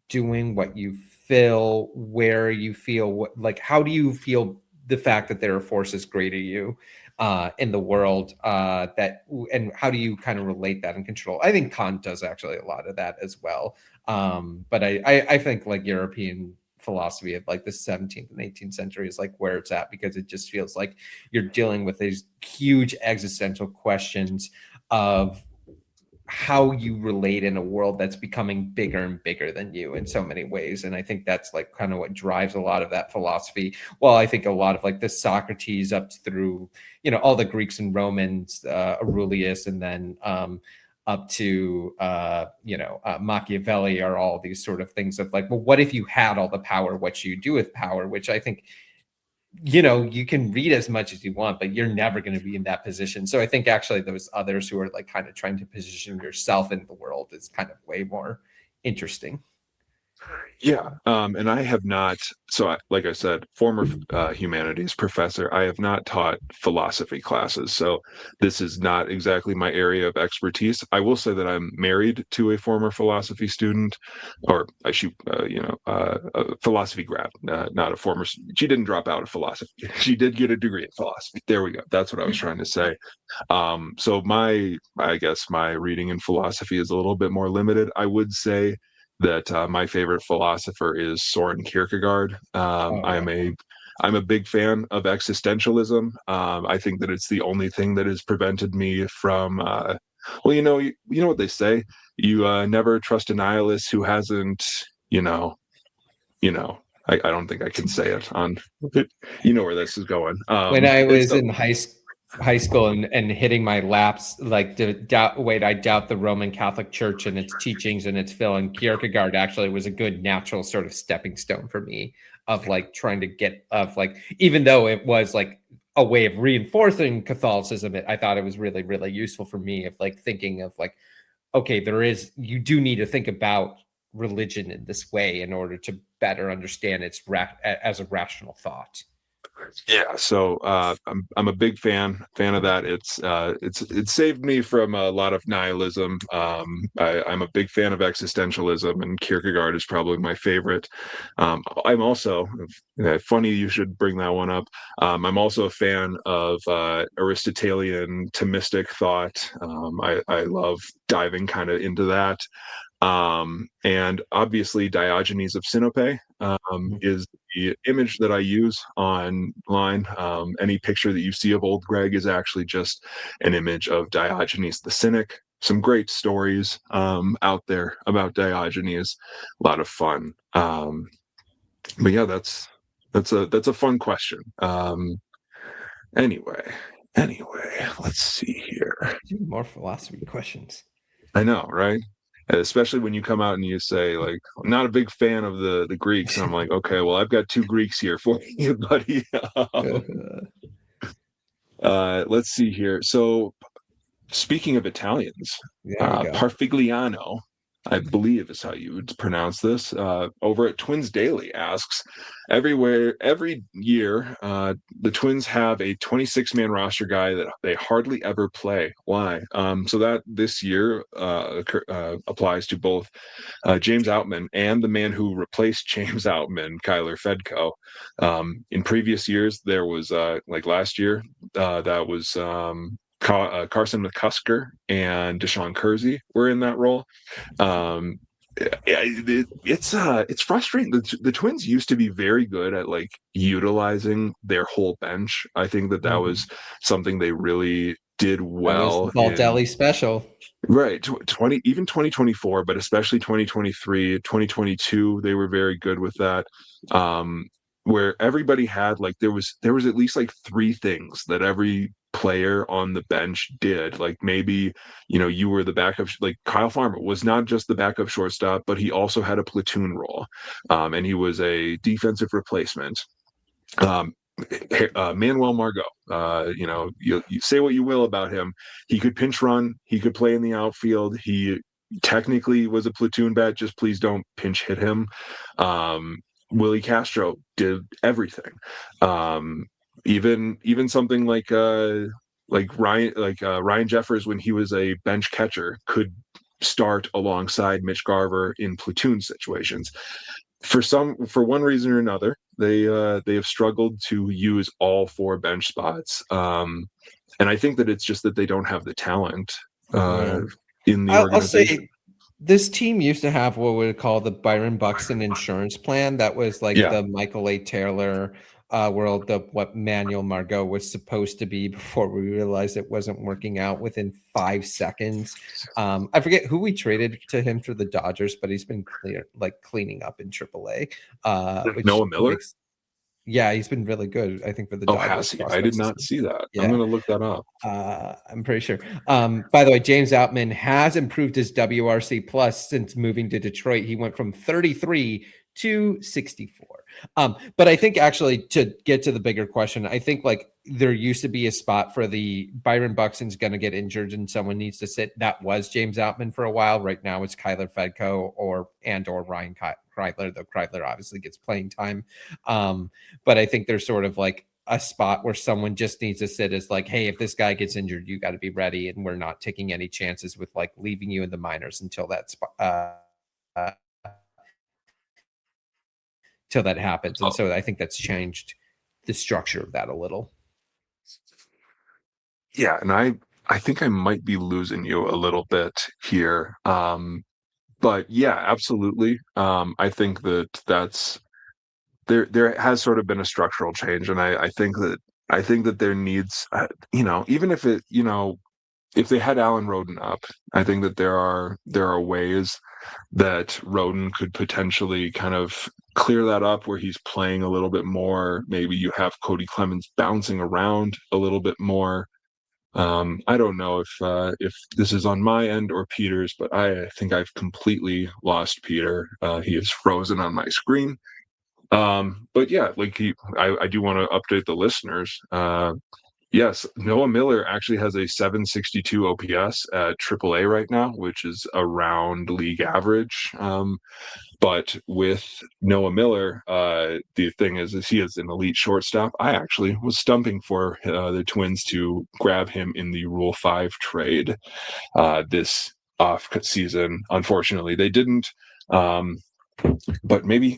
doing, what you feel, where you feel, what, like, how do you feel the fact that there are forces greater you in the world, and how do you kind of relate that and control? I think Kant does actually a lot of that as well. But I think like European philosophy of like the 17th and 18th century is like where it's at, because it just feels like you're dealing with these huge existential questions of how you relate in a world that's becoming bigger and bigger than you in so many ways. And I think that's like kind of what drives a lot of that philosophy. Well, I think a lot of like the Socrates up through, all the Greeks and Romans, Aurelius, and then up to Machiavelli, are all these sort of things of like, well, what if you had all the power? What should you do with power? Which I think, you can read as much as you want, but you're never going to be in that position. So I think actually those others who are like kind of trying to position yourself in the world is kind of way more interesting. Yeah, and I have not. So, like I said, former humanities professor. I have not taught philosophy classes, so this is not exactly my area of expertise. I will say that I'm married to a former philosophy student, or I shoot, a philosophy grad, not a former. She didn't drop out of philosophy. She did get a degree in philosophy. There we go. That's what I was trying to say. So I guess my reading in philosophy is a little bit more limited. I would say that my favorite philosopher is Soren Kierkegaard. Oh yeah. I'm a big fan of existentialism. I think that it's the only thing that has prevented me from. Well, you know what they say. You never trust a nihilist who hasn't, you know, you know. I don't think I can say it on. You know where this is going. When I It's was in high school and hitting my laps, like I doubt the Roman Catholic Church and its teachings and its fill. And Kierkegaard actually was a good natural sort of stepping stone for me of like trying to get of like, even though it was like a way of reinforcing Catholicism, I thought it was really, really useful for me of like thinking of like, okay, you do need to think about religion in this way in order to better understand its as a rational thought. Yeah, so I'm a big fan of that. It's saved me from a lot of nihilism. I'm a big fan of existentialism, and Kierkegaard is probably my favorite. I'm also funny you should bring that one up. I'm also a fan of Aristotelian Thomistic thought. I love diving kind of into that. And obviously Diogenes of Sinope is the image that I use online. Any picture that you see of old Gregg is actually just an image of Diogenes the Cynic. Some great stories out there about Diogenes. A lot of fun. But yeah, that's a fun question. Anyway, let's see here. More philosophy questions. I know, right? Especially when you come out and you say, like, I'm not a big fan of the Greeks. And I'm like, okay, well, I've got two Greeks here for you, buddy. Let's see here. So, speaking of Italians, There we go. Parfigliano, I believe is how you would pronounce this, over at Twins Daily asks, every year, the Twins have a 26-man roster guy that they hardly ever play. Why? So that this year applies to both James Outman and the man who replaced James Outman, Kyler Fedko. In previous years, there was like last year, that was Carson McCusker and Deshaun Kersey were in that role. It's frustrating. The Twins used to be very good at like utilizing their whole bench. I think that was something they really did That was the well in. Baldelli special. Right, 2024, but especially 2023, 2022, they were very good with that. Where everybody had like there was at least like three things that every player on the bench did. Like maybe, you were the backup, like Kyle Farmer was not just the backup shortstop, but he also had a platoon role. And he was a defensive replacement. Manuel Margot. You say what you will about him. He could pinch run. He could play in the outfield. He technically was a platoon bat. Just please don't pinch hit him. Um, Willie Castro did everything. Um, even something like Ryan Jeffers, when he was a bench catcher, could start alongside Mitch Garver in platoon situations. For one reason or another, they have struggled to use all four bench spots, and I think that it's just that they don't have the talent Yeah. in the I'll organization. say this team used to have what we would call the Byron Buxton insurance plan. That was like Yeah, the Michael A. Taylor world of what Manuel Margot was supposed to be before we realized it wasn't working out within 5 seconds. I forget who we traded to him for the Dodgers, but he's been cleaning up in AAA, which Noah Miller. makes he's been really good. I think for the Oh, Dodgers has he? I did prospect not system. see that. I'm Yeah. going to look that up. I'm pretty sure. By the way, James Outman has improved his WRC plus since moving to Detroit. He went from 33 to 64. But I think actually, to get to the bigger question, I think like there used to be a spot for the Byron Buxton's going to get injured and someone needs to sit. That was James Outman for a while. Right now it's Kyler Fedko or Ryan Kreidler, though Kreidler obviously gets playing time. But I think there's sort of like a spot where someone just needs to sit as like, hey, if this guy gets injured, you got to be ready, and we're not taking any chances with like leaving you in the minors until till that happens. And Oh, so I think that's changed the structure of that a little. yeah, and I think I might be losing you a little bit here. But yeah, absolutely. I think that's there has sort of been a structural change, and I think that there needs, even if if they had Alan Roden up, I think that there are ways that Roden could potentially kind of clear that up where he's playing a little bit more. Maybe you have Cody Clemens bouncing around a little bit more. I don't know if this is on my end or Peter's, but I think I've completely lost Peter. He is frozen on my screen. But yeah, I do want to update the listeners. Yes, Noah Miller actually has a 762 OPS at AAA right now, which is around league average. But with Noah Miller, the thing is he is an elite shortstop. I actually was stumping for the Twins to grab him in the Rule 5 trade this off season. Unfortunately, they didn't. But maybe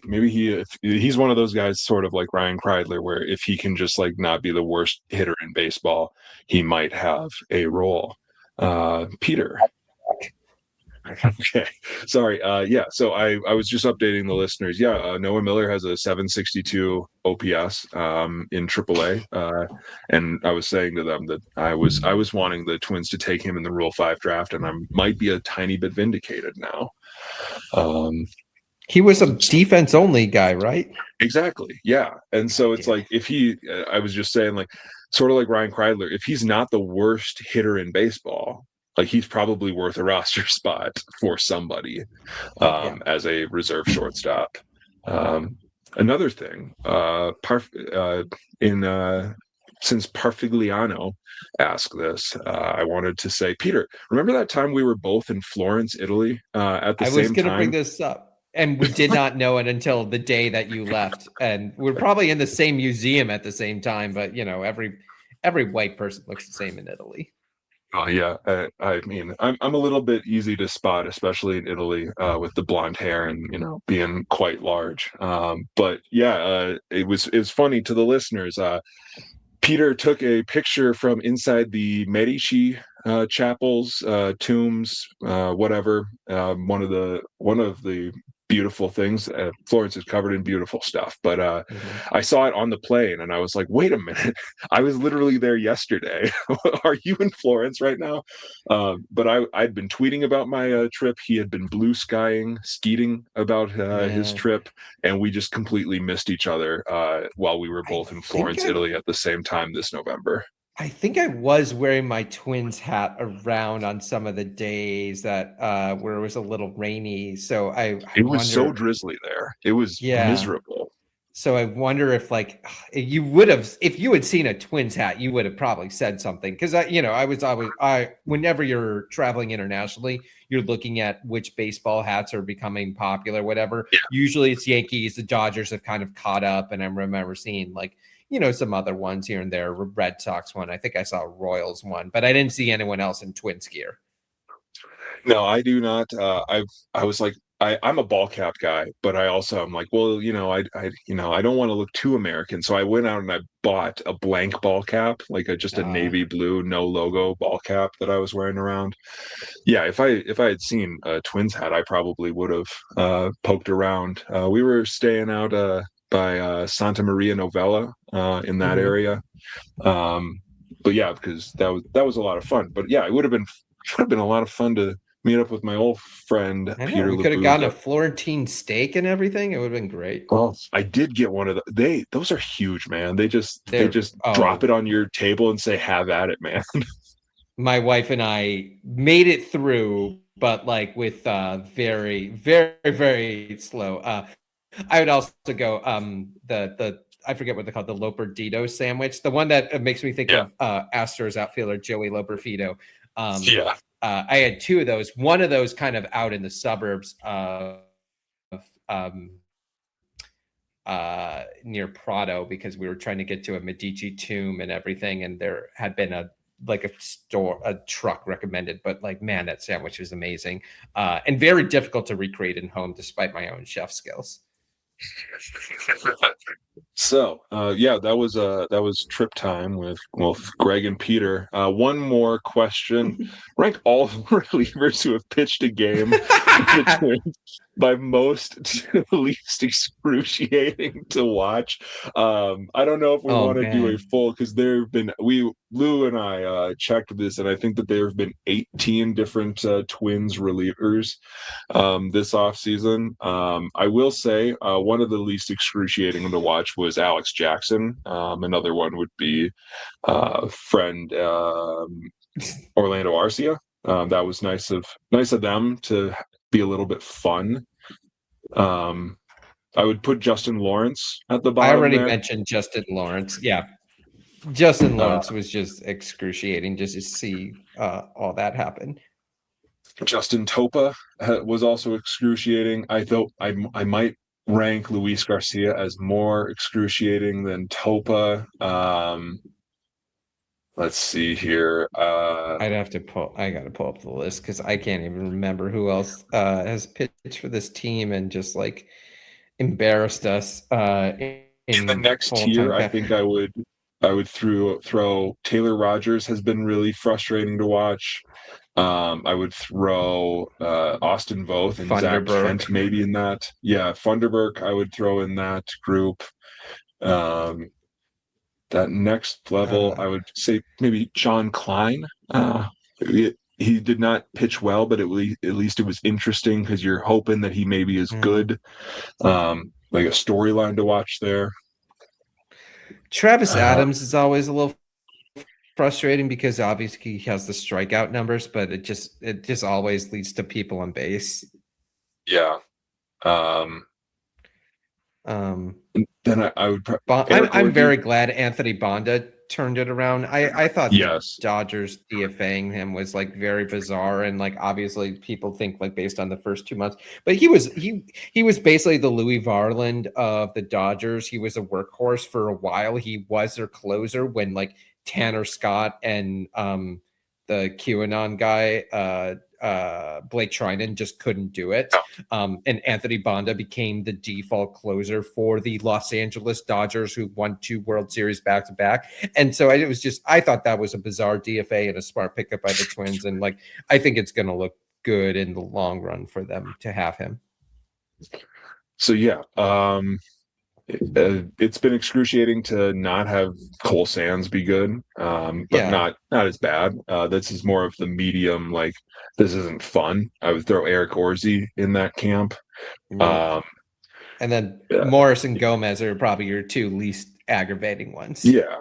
he's one of those guys, sort of like Ryan Kreidler, where if he can just like not be the worst hitter in baseball, he might have a role. Peter. Okay, sorry. Yeah, so I was just updating the listeners. Yeah, Noah Miller has a 762 OPS in AAA, and I was saying to them that I was wanting the Twins to take him in the Rule 5 draft, and I might be a tiny bit vindicated now. He was a defense only guy, right? Exactly. Yeah. And so it's like I was just saying, like, sort of like Ryan Kreidler, if he's not the worst hitter in baseball, like he's probably worth a roster spot for somebody as a reserve shortstop. Another thing, since Parfigliano asked this, I wanted to say, Peter, remember that time we were both in Florence, Italy, at the I was same going to bring time? this up. And we did not know it until the day that you left. And we're probably in the same museum at the same time, but every white person looks the same in Italy. Oh yeah, I mean, I'm a little bit easy to spot, especially in Italy, with the blonde hair and being quite large. But yeah, it was funny to the listeners. Peter took a picture from inside the Medici chapels, tombs, whatever. One of the beautiful things. Florence is covered in beautiful stuff, but I saw it on the plane, and I was like, "Wait a minute! I was literally there yesterday. Are you in Florence right now?" But I'd been tweeting about my trip. He had been blue skying, skeeting about his trip, and we just completely missed each other while we were both in Florence, Italy at the same time this November. I think I was wearing my Twins hat around on some of the days that where it was a little rainy. So I It was so wonder. drizzly there. It was Yeah. miserable. So I wonder if like you would have, if you had seen a Twins hat, you would have probably said something. Because I was always, whenever you're traveling internationally, you're looking at which baseball hats are becoming popular, whatever. Yeah. Usually it's Yankees, the Dodgers have kind of caught up, and I remember seeing like some other ones here and there. Red Sox one, I think I saw Royals one, but I didn't see anyone else in Twins gear. No, I do not. I was like, I'm a ball cap guy, but I also am like, well, I don't want to look too American, so I went out and I bought a blank ball cap, like just a navy blue, no logo ball cap that I was wearing around. Yeah, if I had seen a Twins hat, I probably would have poked around. We were staying out by Santa Maria Novella in that area. But yeah, because that was a lot of fun. But yeah, it would have been a lot of fun to meet up with my old friend I know Peter we could have gotten a Labuza. Florentine steak and everything. It would have been great. Well, I did get one of those are huge, man. They They're just drop it on your table and say, "Have at it, man." My wife and I made it through, but like with very, very, very slow. I would also go the I forget what they call the Loperdido sandwich, the one that makes me think Yeah, of Astros outfielder Joey Loperfido. yeah. I had two of those. One of those kind of out in the suburbs of um, near Prado, because we were trying to get to a Medici tomb and everything, and there had been a truck recommended, but like, man, that sandwich was amazing, and very difficult to recreate in home despite my own chef skills. So, yeah, that was trip time with Gregg and Peter. One more question: rank all relievers who have pitched a game for the Twins by most to least excruciating to watch. I don't know if we Oh want to do a man. full, because there have been Lou and I checked this, and I think that there have been 18 different Twins relievers this offseason. I will say one of the least excruciating to watch was Alex Jackson. Another one would be friend Orlando Arcia. That was nice of them to be a little bit fun. I would put Justin Lawrence at the I bottom already there. mentioned Justin Lawrence. Yeah, Justin Uh, Lawrence was just excruciating just to see all that happen. Justin Topa was also excruciating. I thought I might rank Luis Garcia as more excruciating than Topa. Let's see here. I got to pull up the list because I can't even remember who else has pitched for this team and just like embarrassed us In the in next full time. tier, I think I would throw Taylor Rogers has been really frustrating to watch. I would throw Austin Voth and Zach Funderburk. Kent maybe in that. Yeah, Funderburk I would throw in that group. Um, that next level, I would say maybe John Klein. He did not pitch well, but at least it was interesting because you're hoping that he maybe is good. Like a storyline to watch there. Travis Uh, Adams is always a little frustrating because obviously he has the strikeout numbers, but it just always leads to people on base. yeah. Um, Um, then I would I'm Eric I'm Orthy. very glad Anthony Bonda turned it around. I thought the Yes. Dodgers DFAing him was like very bizarre, and like obviously people think like based on the first 2 months, but he was basically the Louis Varland of the Dodgers. He was a workhorse for a while. He was their closer when like Tanner Scott and the QAnon guy Blake Trinan just couldn't do it. And Anthony Bonda became the default closer for the Los Angeles Dodgers, who won 2 World Series back to back. And so I thought that was a bizarre DFA and a smart pickup by the Twins. And like, I think it's going to look good in the long run for them to have him. So yeah, it's been excruciating to not have Cole Sands be good, but Yeah. not as bad. This is more of the medium. Like, this isn't fun. I would throw Eric Orzi in that camp. Um, And then yeah, Morris and Gomez are probably your 2 least aggravating ones. yeah.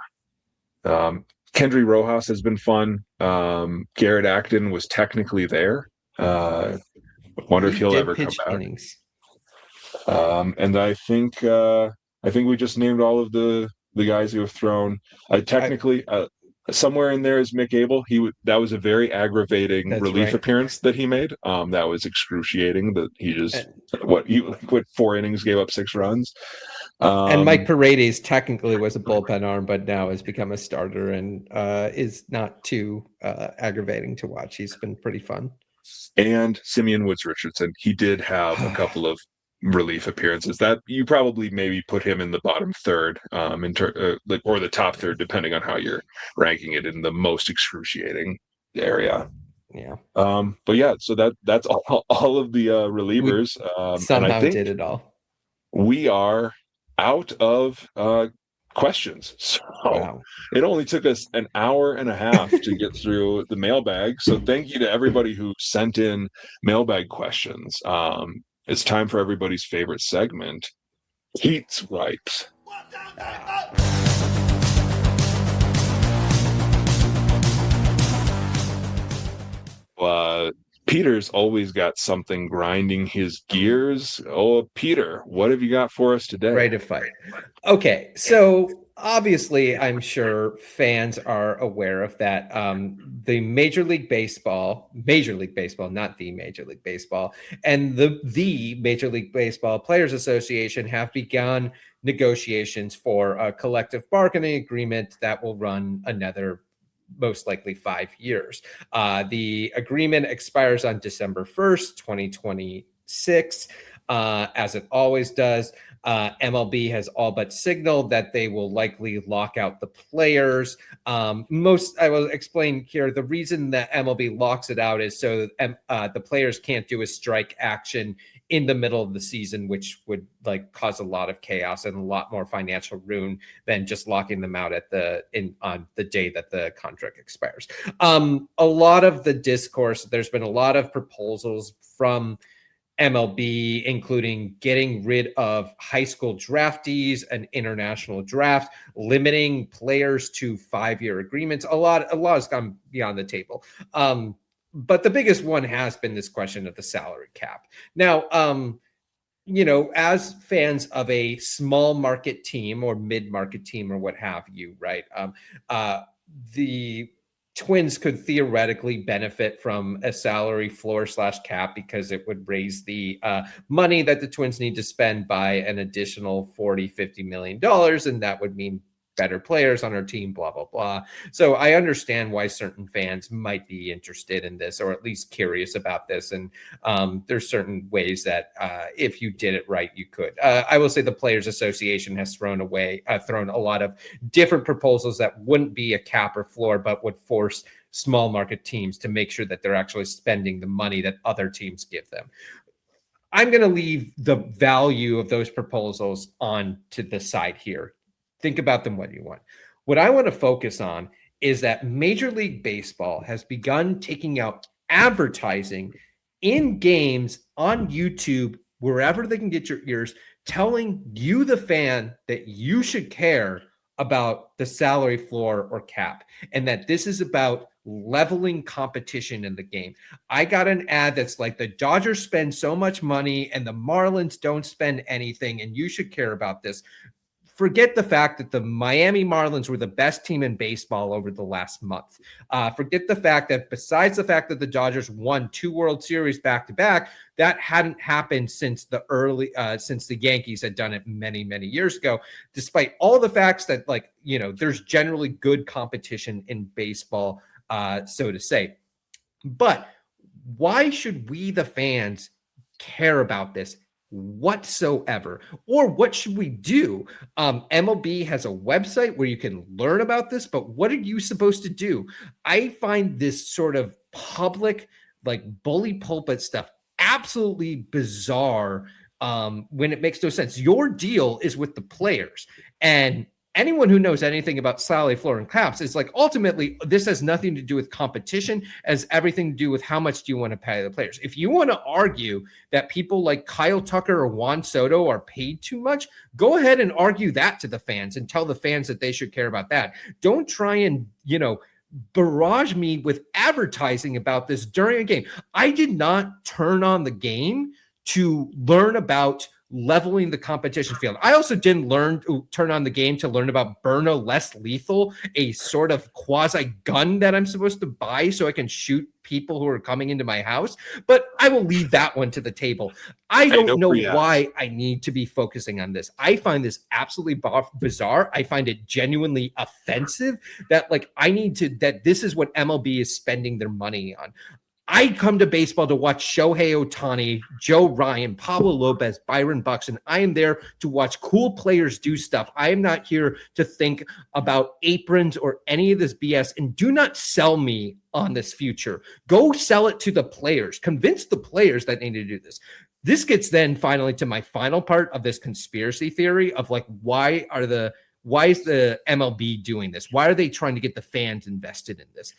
Kendry Rojas has been fun. Garrett Acton was technically there. Wonder if He he'll did ever come pitch back. innings. And I think I think we just named all of the guys who have thrown. Technically, somewhere in there is Mick Abel. That was a very aggravating That's relief right. appearance that he made. That was excruciating. That he just quit 4 innings, gave up 6 runs. And Mike Paredes technically was a bullpen arm, but now has become a starter and is not too aggravating to watch. He's been pretty fun. And Simeon Woods Richardson, he did have a couple of relief appearances that you probably maybe put him in the bottom third, or the top third, depending on how you're ranking it in the most excruciating area. Yeah. But yeah, so that's all of the relievers. Somehow and I think did it all. We are out of questions. So wow. It only took us an hour and a half to get through the mailbag. So thank you to everybody who sent in mailbag questions. It's time for everybody's favorite segment, Pete's Wipes. Peter's always got something grinding his gears. Oh, Peter, what have you got for us today? Ready to fight. Okay, so obviously, I'm sure fans are aware of that. The Major League Baseball, not the Major League Baseball, and the Major League Baseball Players Association have begun negotiations for a collective bargaining agreement that will run another most likely 5 years. The agreement expires on December 1st, 2026, as it always does. MLB has all but signaled that they will likely lock out the players. I will explain here, the reason that MLB locks it out is so the players can't do a strike action in the middle of the season, which would cause a lot of chaos and a lot more financial ruin than just locking them out on the day that the contract expires. A lot of the discourse, there's been a lot of proposals from MLB, including getting rid of high school draftees, an international draft, limiting players to 5-year agreements. A lot has gone beyond the table. But the biggest one has been this question of the salary cap. Now, as fans of a small market team or mid-market team or what have you, right? The Twins could theoretically benefit from a salary floor / cap because it would raise the money that the Twins need to spend by an additional $40-50 million. And that would mean better players on our team, blah, blah, blah. So I understand why certain fans might be interested in this, or at least curious about this. And there's certain ways that if you did it right, you could. I will say the Players Association has thrown a lot of different proposals that wouldn't be a cap or floor, but would force small market teams to make sure that they're actually spending the money that other teams give them. I'm going to leave the value of those proposals on to the side here. Think about them what you want. What I want to focus on is that Major League Baseball has begun taking out advertising in games on YouTube, wherever they can get your ears, telling you, the fan, that you should care about the salary floor or cap, and that this is about leveling competition in the game. I got an ad that's like, the Dodgers spend so much money and the Marlins don't spend anything, and you should care about this. Forget the fact that the Miami Marlins were the best team in baseball over the last month. Forget the fact that besides the fact that the Dodgers won 2 World Series back-to-back, that hadn't happened since since the Yankees had done it many, many years ago, despite all the facts that there's generally good competition in baseball, so to say. But why should we, the fans, care about this whatsoever? Or what should we do? MLB has a website where you can learn about this, but what are you supposed to do? I find this sort of public, bully pulpit stuff absolutely bizarre, when it makes no sense. Your deal is with the players, and anyone who knows anything about salary floor and caps is ultimately, this has nothing to do with competition, has everything to do with how much do you want to pay the players. If you want to argue that people like Kyle Tucker or Juan Soto are paid too much, go ahead and argue that to the fans and tell the fans that they should care about that. Don't try and, barrage me with advertising about this during a game. I did not turn on the game to learn about leveling the competition field. I also didn't turn on the game to learn about Burno Less Lethal, a sort of quasi gun that I'm supposed to buy so I can shoot people who are coming into my house. But I will leave that one to the table. I don't know why I need to be focusing on this. I find this absolutely bizarre. I find it genuinely offensive that that this is what MLB is spending their money on. I come to baseball to watch Shohei Ohtani, Joe Ryan, Pablo Lopez, Byron Buxton. I am there to watch cool players do stuff. I am not here to think about aprons or any of this BS. And do not sell me on this future. Go sell it to the players. Convince the players that they need to do this. This gets then finally to my final part of this conspiracy theory of why is the MLB doing this? Why are they trying to get the fans invested in this?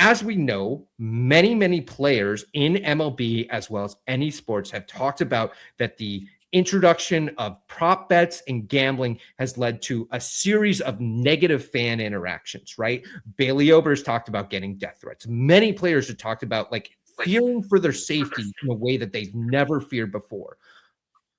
As we know, many, many players in MLB, as well as any sports, have talked about that the introduction of prop bets and gambling has led to a series of negative fan interactions, right? Bailey Ober's talked about getting death threats. Many players have talked about fearing for their safety in a way that they've never feared before.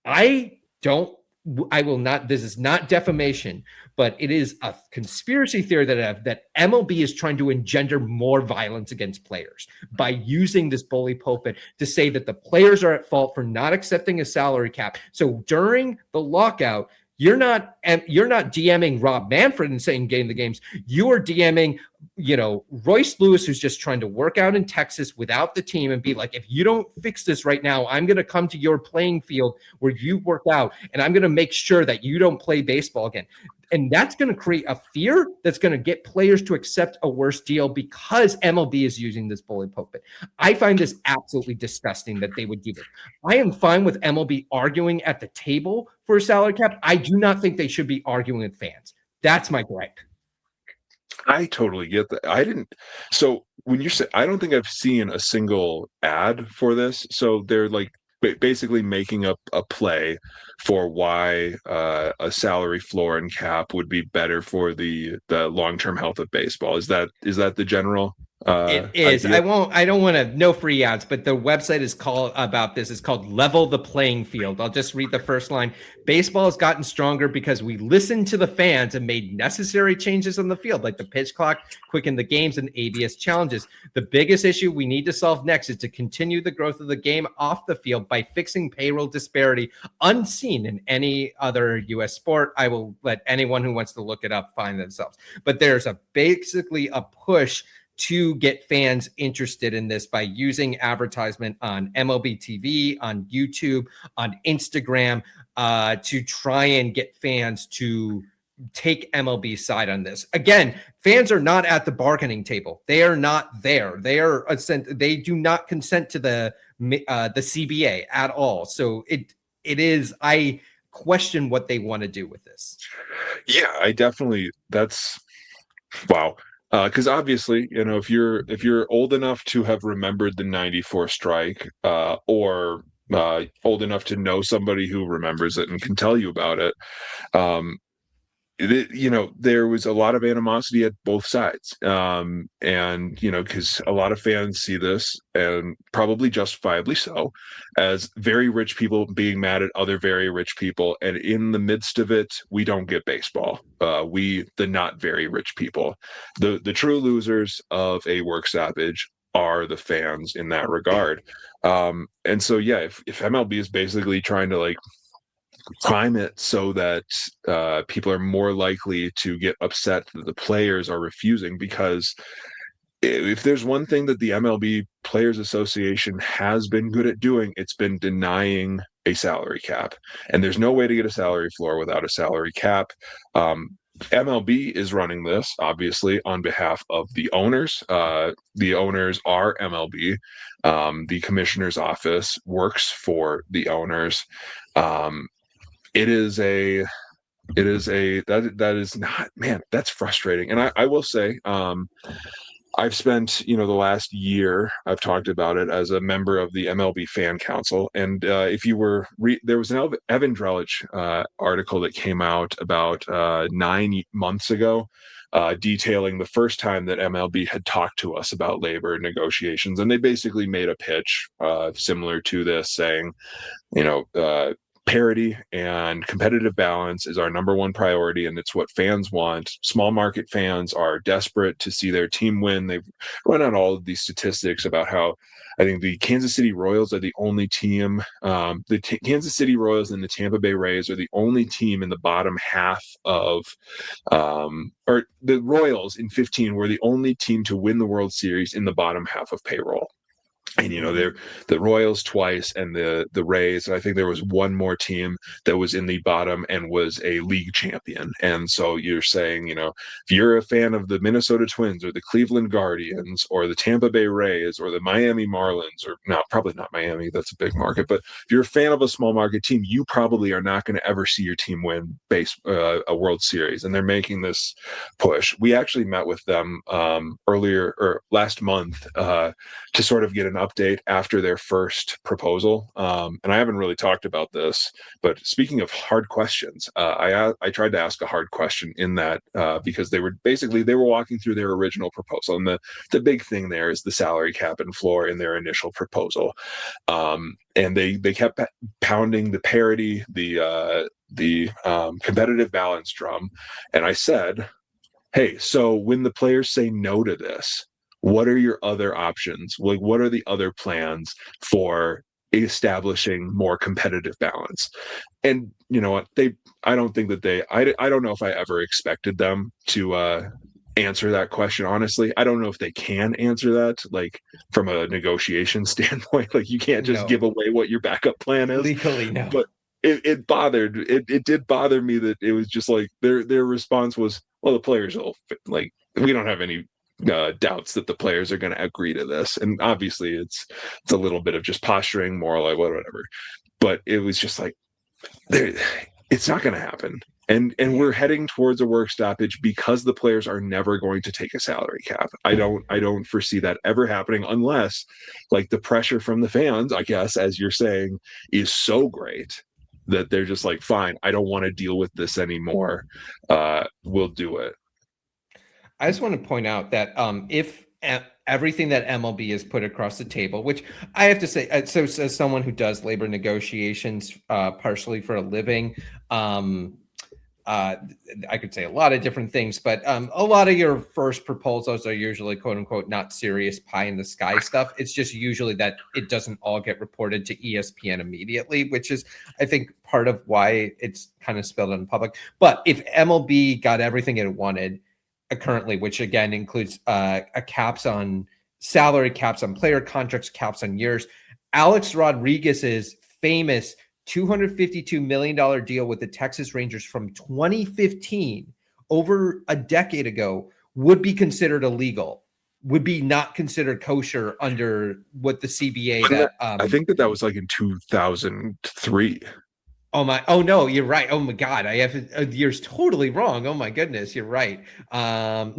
I will not, this is not defamation, but it is a conspiracy theory that MLB is trying to engender more violence against players by using this bully pulpit to say that the players are at fault for not accepting a salary cap. So during the lockout, you're not DMing Rob Manfred and saying game the games. You are DMing, Royce Lewis, who's just trying to work out in Texas without the team and be like, if you don't fix this right now, I'm going to come to your playing field where you work out and I'm going to make sure that you don't play baseball again. And that's going to create a fear that's going to get players to accept a worse deal because MLB is using this bully pulpit. I find this absolutely disgusting that they would do this. I am fine with MLB arguing at the table for a salary cap. I do not think they should be arguing with fans. That's my gripe. I totally get that. So when you say, I don't think I've seen a single ad for this. So they're basically making up a play for why a salary floor and cap would be better for the long-term health of baseball. Is that the general it is. Idea? I don't want to, no free ads, but the website is called Level the Playing Field. I'll just read the first line. Baseball has gotten stronger because we listened to the fans and made necessary changes on the field, like the pitch clock, quicken the games, and ABS challenges. The biggest issue we need to solve next is to continue the growth of the game off the field by fixing payroll disparity unseen in any other U.S. sport. I will let anyone who wants to look it up find themselves. But there's basically a push to get fans interested in this by using advertisement on MLB TV, on YouTube, on Instagram, to try and get fans to take MLB's side on this. Again, fans are not at the bargaining table. They are not there. They do not consent to the CBA at all. So it is. I question what they want to do with this. Yeah, I definitely. That's wow. Because obviously, if you're old enough to have remembered the '94 strike, or old enough to know somebody who remembers it and can tell you about it, there was a lot of animosity at both sides, and because a lot of fans see this, and probably justifiably so, as very rich people being mad at other very rich people, and in the midst of it, we don't get baseball. The not very rich people, the true losers of a work stoppage are the fans in that regard. And so, yeah, if MLB is basically trying to climb it so that people are more likely to get upset that the players are refusing, because if there's one thing that the MLB Players Association has been good at doing, it's been denying a salary cap. And there's no way to get a salary floor without a salary cap. MLB is running this, obviously, on behalf of the owners. The owners are MLB. The commissioner's office works for the owners. That is not, man, that's frustrating. And I will say, I've spent, the last year, I've talked about it as a member of the MLB Fan Council. And if you were, there was an Evan Drellich article that came out about 9 months ago, detailing the first time that MLB had talked to us about labor negotiations. And they basically made a pitch similar to this, saying, parity and competitive balance is our number one priority, and it's what fans want. Small market fans are desperate to see their team win. They've run out all of these statistics about how I think the Kansas City Royals are the only team, Kansas City Royals and the Tampa Bay Rays are the only team in the bottom half of, or the Royals in 15 were the only team to win the World Series in the bottom half of payroll. And they're the Royals twice and the Rays. And I think there was one more team that was in the bottom and was a league champion. And so you're saying, if you're a fan of the Minnesota Twins or the Cleveland Guardians or the Tampa Bay Rays or the Miami Marlins, or no, probably not Miami, that's a big market, but if you're a fan of a small market team, you probably are not going to ever see your team win a World Series. And they're making this push. We actually met with them earlier or last month to sort of get an update after their first proposal. And I haven't really talked about this, but speaking of hard questions, I tried to ask a hard question in that because they were walking through their original proposal. And the big thing there is the salary cap and floor in their initial proposal. And they kept pounding the parity, the competitive balance drum. And I said, hey, so when the players say no to this, what are your other options? Like, what are the other plans for establishing more competitive balance? And you know what? I don't think that I don't know if I ever expected them to answer that question. Honestly, I don't know if they can answer that, like from a negotiation standpoint. Like, you can't just give away what your backup plan is. Legally, no. But it did bother me that it was just like their response was, well, the players will, like, we don't have any doubts that the players are going to agree to this. And obviously it's a little bit of just posturing, more like whatever, but it was just like, it's not going to happen. And we're heading towards a work stoppage because the players are never going to take a salary cap. I don't foresee that ever happening unless, like, the pressure from the fans, I guess, as you're saying, is so great that they're just like, fine, I don't want to deal with this anymore. We'll do it. I just want to point out that if everything that MLB has put across the table, which I have to say, so as someone who does labor negotiations partially for a living, I could say a lot of different things, but a lot of your first proposals are usually quote unquote not serious pie in the sky stuff. It's just usually that it doesn't all get reported to ESPN immediately, which is, I think, part of why it's kind of spilled in public. But if MLB got everything it wanted currently, which again includes a caps on salary, caps on player contracts, caps on years, Alex Rodriguez's famous $252 million deal with the Texas Rangers from 2015, over a decade ago, would be considered illegal, would be not considered kosher under what the CBA. I think that was like in 2003. Oh no, you're right. Oh my God, I have years totally wrong. Oh my goodness, you're right. But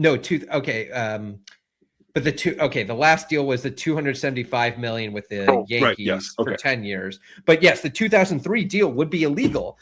the last deal was the $275 million with the Yankees, right, yes. Okay. For 10 years. But yes, the 2003 deal would be illegal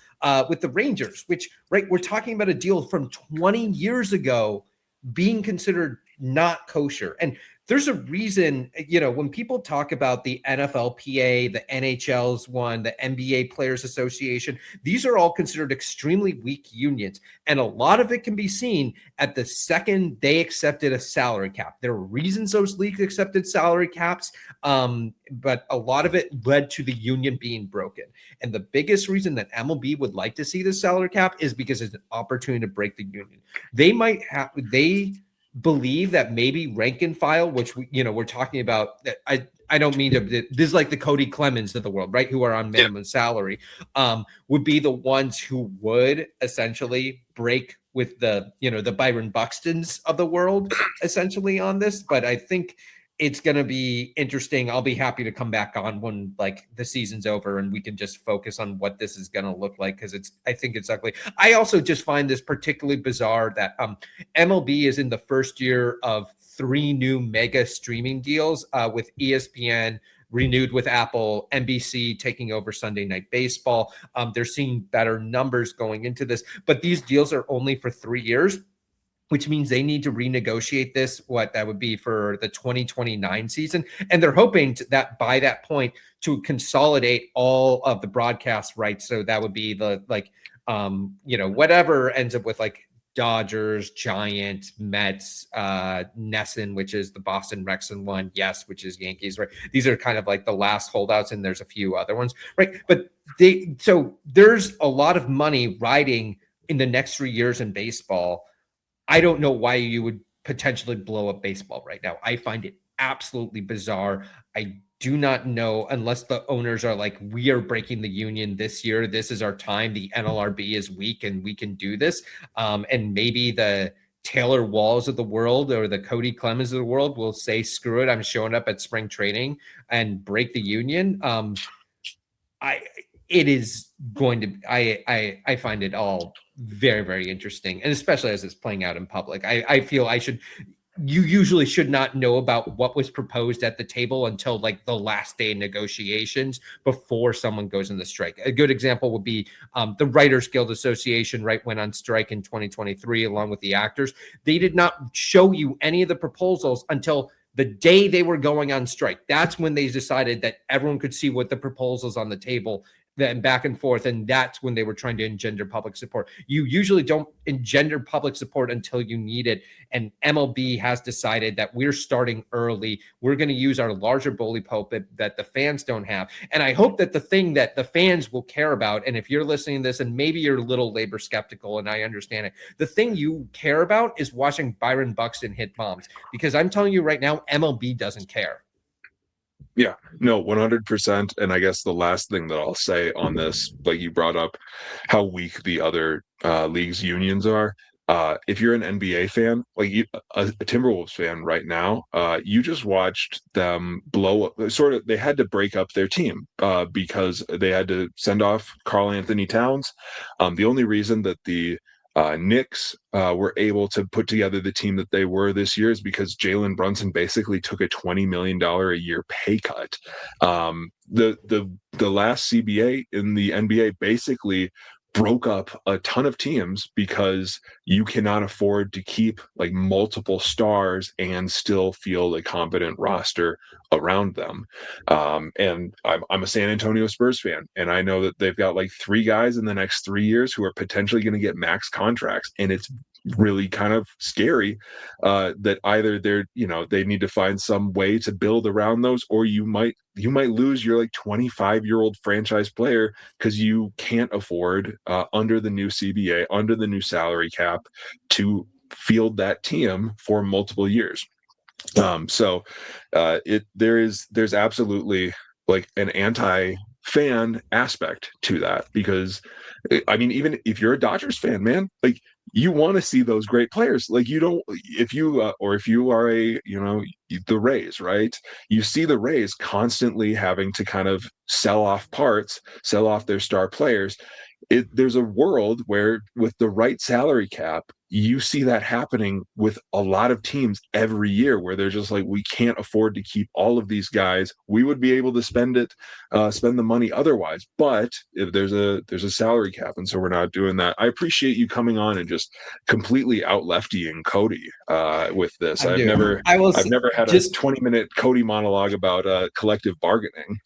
with the Rangers, which, right, we're talking about a deal from 20 years ago being considered not kosher. And there's a reason, when people talk about the NFLPA, the NHL's one, the NBA Players Association, these are all considered extremely weak unions. And a lot of it can be seen at the second they accepted a salary cap. There were reasons those leagues accepted salary caps, but a lot of it led to the union being broken. And the biggest reason that MLB would like to see this salary cap is because it's an opportunity to break the union. They believe that maybe rank and file, which we're talking about, that I don't mean to, this is like the Cody Clemens of the world, right, who are on minimum salary, would be the ones who would essentially break with the Byron Buxtons of the world essentially on this. But I think it's going to be interesting. I'll be happy to come back on when, like, the season's over and we can just focus on what this is going to look like, because I think it's ugly. I also just find this particularly bizarre that MLB is in the first year of 3 new mega streaming deals with ESPN, renewed with Apple, NBC taking over Sunday Night Baseball. They're seeing better numbers going into this, but these deals are only for 3 years. which means they need to renegotiate this, what that would be for the 2029 season. And they're hoping that by that point to consolidate all of the broadcast rights. So that would be the whatever ends up with like Dodgers, Giants, Mets, Nesson, which is the Boston Red Sox one, yes, which is Yankees, right? These are kind of like the last holdouts, and there's a few other ones, right? But so there's a lot of money riding in the next 3 years in baseball. I don't know why you would potentially blow up baseball right now. I find it absolutely bizarre. I do not know, unless the owners are like, we are breaking the union this year. This is our time. The NLRB is weak and we can do this. And maybe the Taylor Walls of the world or the Cody Clemens of the world will say, screw it, I'm showing up at spring training and break the union. It is going to, I find it all very, very interesting. And especially as it's playing out in public, I feel you usually should not know about what was proposed at the table until like the last day of negotiations before someone goes on the strike. A good example would be the Writers Guild Association, right, went on strike in 2023 along with the actors. They did not show you any of the proposals until the day they were going on strike. That's when they decided that everyone could see what the proposals on the table, then back and forth. And that's when they were trying to engender public support. You usually don't engender public support until you need it. And MLB has decided that we're starting early. We're going to use our larger bully pulpit that the fans don't have. And I hope that the thing that the fans will care about, and if you're listening to this and maybe you're a little labor skeptical, and I understand it, the thing you care about is watching Byron Buxton hit bombs. Because I'm telling you right now, MLB doesn't care. Yeah, no, 100%. And I guess the last thing that I'll say on this, like you brought up how weak the other leagues unions are. If you're an NBA fan, like a Timberwolves fan right now, you just watched them blow up. They had to break up their team because they had to send off Karl Anthony Towns. The only reason that the Knicks were able to put together the team that they were this year is because Jalen Brunson basically took a $20 million a year pay cut. The last CBA in the NBA basically broke up a ton of teams because you cannot afford to keep like multiple stars and still field a competent roster around them. And I'm a San Antonio Spurs fan, and I know that they've got like 3 guys in the next 3 years who are potentially going to get max contracts, and it's really kind of scary that either they need to find some way to build around those, or you might lose your like 25-year-old franchise player because you can't afford under the new CBA, under the new salary cap, to field that team for multiple years. There's absolutely like an anti-fan aspect to that, because I mean, even if you're a Dodgers fan, man, like you want to see those great players. Like you don't, if you are the Rays, right? You see the Rays constantly having to kind of sell off their star players. There's a world where with the right salary cap, you see that happening with a lot of teams every year, where they're just like, we can't afford to keep all of these guys. We would be able to spend the money otherwise, but if there's a salary cap, and so we're not doing that. I appreciate you coming on and just completely out leftying Cody with this. I've never had a 20-minute Cody monologue about collective bargaining.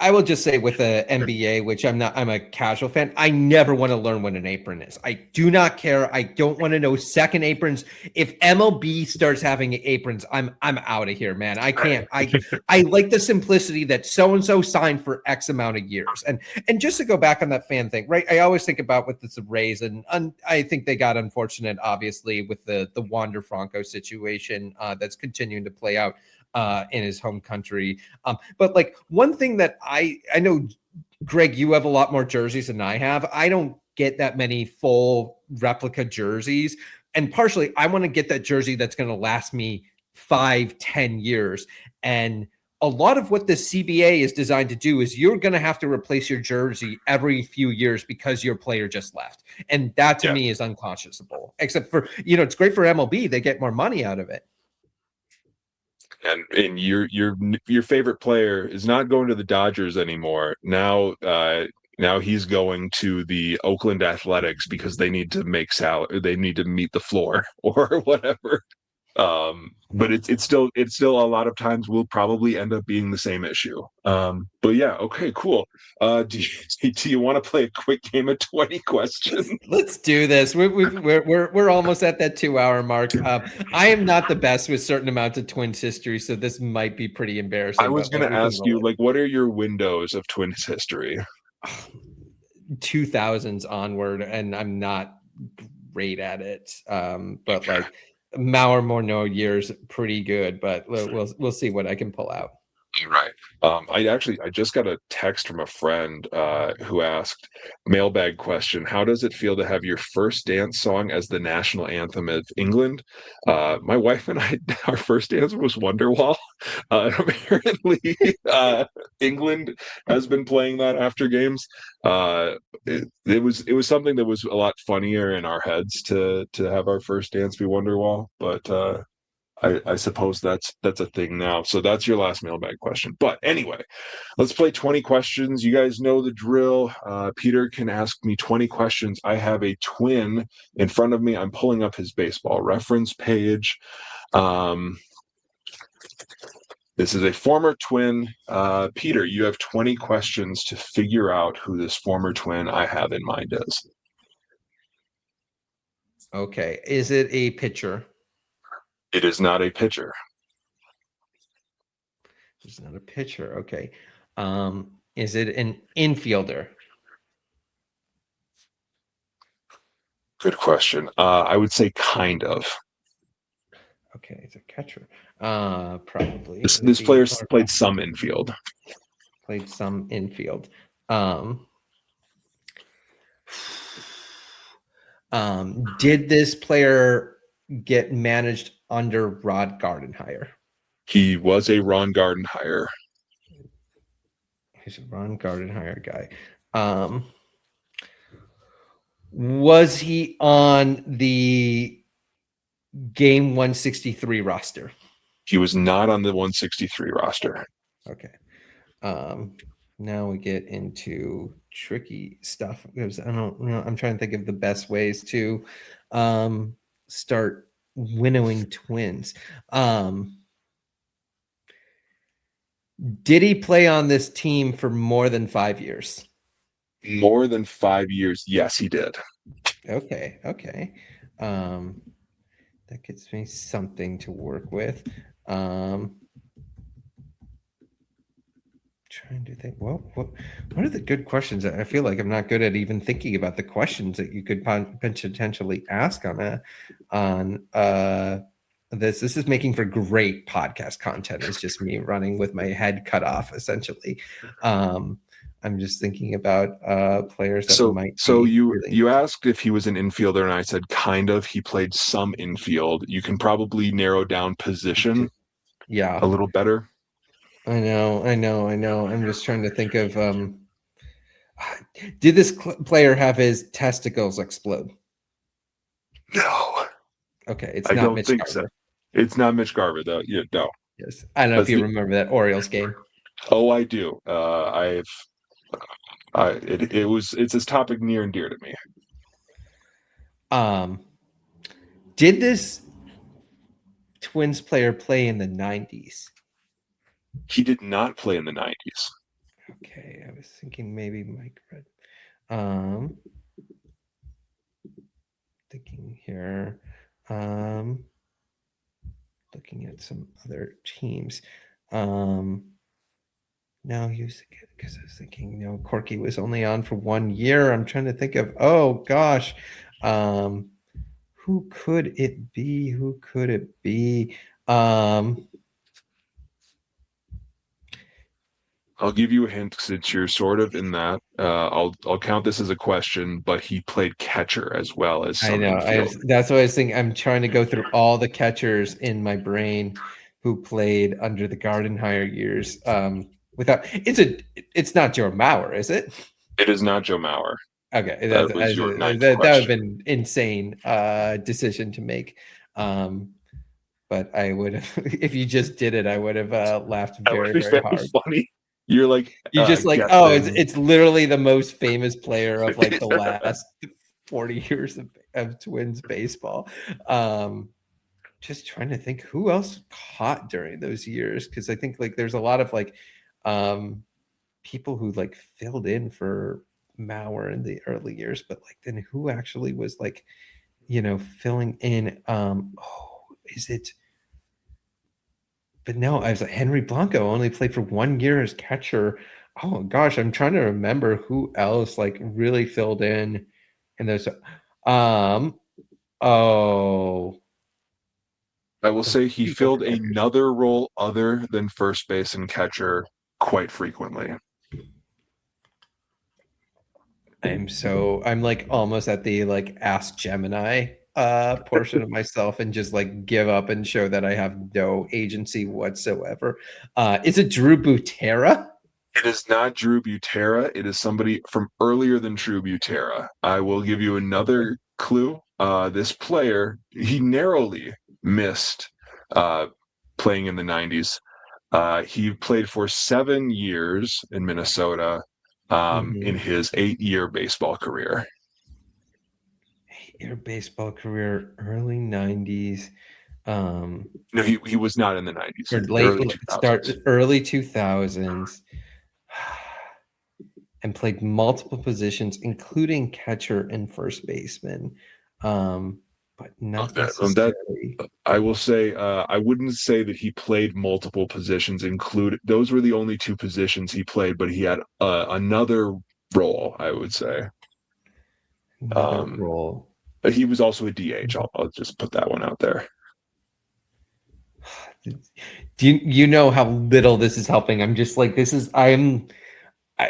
I will just say with the NBA, which I'm a casual fan, I never want to learn what an apron is. I do not care. I don't want to know second aprons. If MLB starts having aprons, I'm out of here, man. I can't. I like the simplicity that so-and-so signed for X amount of years. And just to go back on that fan thing, right? I always think about with the Rays, and I think they got unfortunate, obviously, with the Wander Franco situation that's continuing to play out in his home country. But like one thing that I know, Greg, you have a lot more jerseys than I have. I don't get that many full replica jerseys. And partially, I want to get that jersey that's going to last me 5-10 years. And a lot of what the CBA is designed to do is you're going to have to replace your jersey every few years because your player just left. And that to me is unconscionable, except for, it's great for MLB. They get more money out of it. And your favorite player is not going to the Dodgers anymore. Now Now he's going to the Oakland Athletics because they need to make they need to meet the floor or whatever. But it's still a lot of times will probably end up being the same issue. But yeah, okay, cool. Do you want to play a quick game of 20 questions? Let's do this. We're almost at that 2 hour mark. I am not the best with certain amounts of Twins history, so this might be pretty embarrassing. I was but going to we can ask roll you, it. like, what are your windows of Twins history? 2000s onward, and I'm not great at it. But Okay. like Mauer Morneau years, pretty good. But we'll see what I can pull out. Right. I just got a text from a friend who asked mailbag question. How does it feel to have your first dance song as the national anthem of England? My wife and I, our first dance was Wonderwall. Apparently, England has been playing that after games. It was something that was a lot funnier in our heads to have our first dance be Wonderwall, but I suppose that's a thing now. So that's your last mailbag question. But anyway, let's play 20 questions. You guys know the drill. Peter can ask me 20 questions. I have a twin in front of me. I'm pulling up his baseball reference page. This is a former twin. Peter, you have 20 questions to figure out who this former twin I have in mind is. Okay. Is it a pitcher? It is not a pitcher. It's not a pitcher. Okay. Is it an infielder? Good question. I would say kind of. Okay, it's a catcher. Probably. This player played some infield. Played some infield. Did this player get managed under Rod Gardenhire? He was a Ron Gardenhire. He's a Ron Gardenhire guy. Was he on the game 163 roster? He was not on the 163 roster. Okay. Now we get into tricky stuff because I don't know. I'm trying to think of the best ways to start winnowing twins. Did he play on this team for more than 5 years? More than 5 years? Yes, he did. Okay. That gives me something to work with. Trying to think. Well, what are the good questions? I feel like I'm not good at even thinking about the questions that you could potentially ask on this. This is making for great podcast content. It's just me running with my head cut off, essentially. I'm just thinking about players that might. So you asked if he was an infielder, and I said kind of. He played some infield. You can probably narrow down position. Yeah, a little better. I know. I'm just trying to think of. Did this player have his testicles explode? No. Okay, it's I not don't Mitch think Garver. so. It's not Mitch Garver, though. Yeah, no. Yes, I don't know if you remember that Orioles game. Oh, I do. It's a topic near and dear to me. Did this Twins player play in the 90s? He did not play in the 90s. Okay, I was thinking maybe Mike Red. Thinking here. Looking at some other teams. No, he was because I was thinking, Corky was only on for 1 year. I'm trying to think of, oh gosh, who could it be? I'll give you a hint since you're sort of in that. I'll count this as a question, but he played catcher as well as some infield. That's what I was thinking. I'm trying to go through all the catchers in my brain who played under the Gardenhire years. It's not Joe Mauer, is it? It is not Joe Mauer. Okay, that was your ninth that would have question. been insane decision to make. But I would have, if you just did it, I would have laughed very, very hard. Funny. You're like You just like, oh, guessing. it's literally the most famous player of like the last 40 years of Twins baseball. Just trying to think who else caught during those years, because I think like there's a lot of like people who like filled in for Mauer in the early years, but like then who actually was like, filling in? Is it? But no, I was like Henry Blanco only played for 1 year as catcher. Oh gosh, I'm trying to remember who else like really filled in those. Um, oh, I will the say he people for filled catchers. another role other than first base and catcher quite frequently. I'm like almost at the like Ask Gemini portion of myself and just like give up and show that I have no agency whatsoever. Is it Drew Butera? It is not Drew Butera. It is somebody from earlier than Drew Butera. I will give you another clue. This player, he narrowly missed uh, playing in the 90s. He played for 7 years in Minnesota in Mm-hmm. his 8-year baseball career. Your baseball career, early 90s. No, he was not in the 90s, Or late early start 2000s. early 2000s, and played multiple positions including catcher and first baseman, but not That necessarily. I will say, I wouldn't say that he played multiple positions. Those were the only two positions he played, but he had another role, I would say. Another Um, role. but he was also a DH. I'll just put that one out there. Do you know how little this is helping? I'm just like,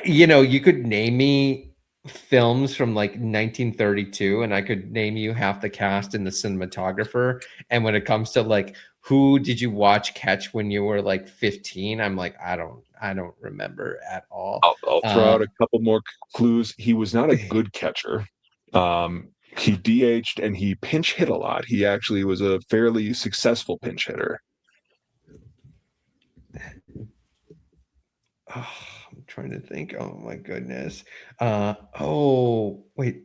you could name me films from like 1932 and I could name you half the cast and the cinematographer. And when it comes to like, who did you watch catch when you were like 15? I'm like, I don't remember at all. I'll throw out a couple more clues. He was not a good catcher. He DH'd and he pinch hit a lot. He actually was a fairly successful pinch hitter. Oh, I'm trying to think. Oh my goodness. Oh, wait.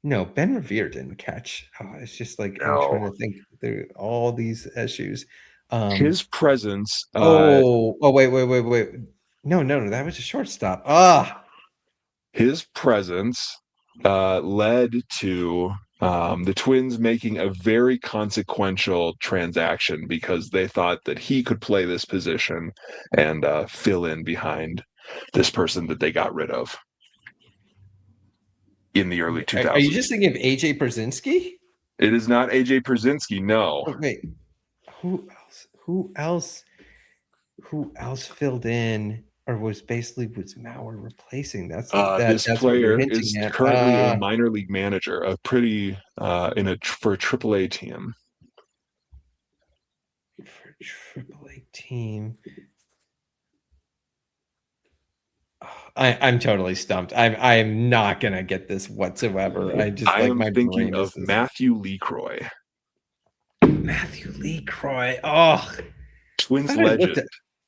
No, Ben Revere didn't catch. Oh, it's just like I'm trying No, to think through all these issues. Um, his presence. wait. No, that was a shortstop. His presence led to the Twins making a very consequential transaction because they thought that he could play this position and fill in behind this person that they got rid of in the early Are you just 2000s. thinking of AJ Brzezinski? It is not AJ Przinsky, no. Oh, wait, who else? Who else filled in or was Mauer replacing? This That's what you're player hinting is at. currently a minor league manager, a pretty for a AAA team. For AAA team. I'm totally stumped. I'm not gonna get this whatsoever. I just I like am my thinking brain of is this. Matthew LeCroy, Matthew Lee Croy. Oh, I Twins thought I looked legend. at.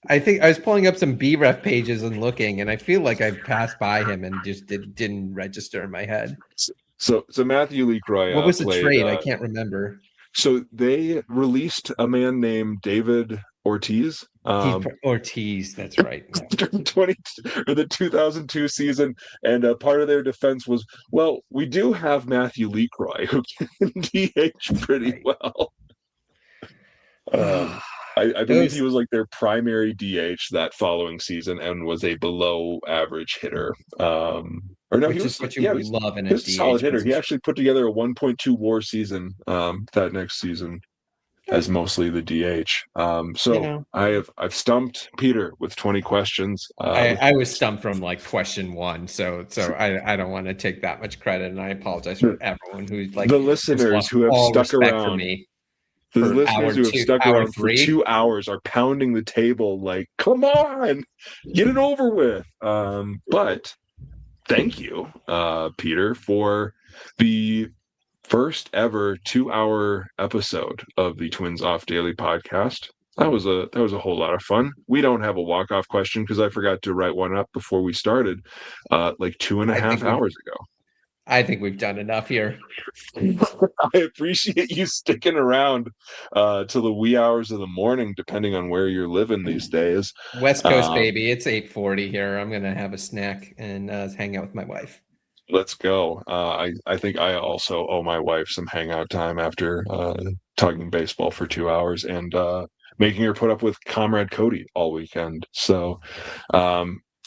I think I was pulling up some BREF pages and looking, and I feel like I passed by him and just didn't register in my head. So Matthew LeCroy What was the played. trade? I can't remember. So they released a man named David Ortiz. Heath Ortiz. That's right. Yeah. During 20 or the 2002 season, and part of their defense was, well, we do have Matthew LeCroy who can DH That's pretty right. well. I believe he Those was like their primary DH that following season and was a below average hitter. Or no, which is what you yeah, love in he a was a solid DH hitter. He position. actually put together a 1.2 WAR season that next season Eh, as mostly the DH. you So know, I've stumped Peter with 20 questions. I was stumped from like question one, so I don't want to take that much credit, and I apologize for everyone who like the has listeners lost who have all stuck respect for around, me the for listeners who have stuck hour around for three. 2 hours are pounding the table like, come on, get it over with. But thank you, Peter, for the first ever 2-hour episode of the Twins Off Daily podcast. That was a whole lot of fun. We don't have a walk-off question because I forgot to write one up before we started, like two and a I half think we've hours ago. I think we've done enough here. I appreciate you sticking around till the wee hours of the morning, depending on where you're living these days. West Coast Um, baby, it's 8:40 here. I'm gonna have a snack and hang out with my wife. let's go. I think I also owe my wife some hangout time after talking baseball for 2 hours and making her put up with Comrade Cody all weekend. So,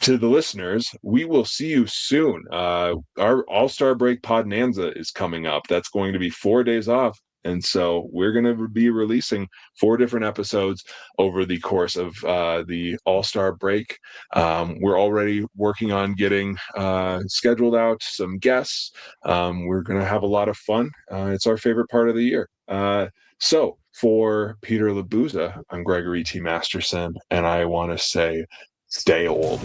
to the listeners, we will see you soon. Our All-Star Break Podnanza is coming up. That's going to be 4 days off. And so we're going to be releasing 4 different episodes over the course of the All-Star break. We're already working on getting scheduled out some guests. We're going to have a lot of fun. It's our favorite part of the year. So for Peter Labuza, I'm Gregory T. Masterson, and I want to say, stay old.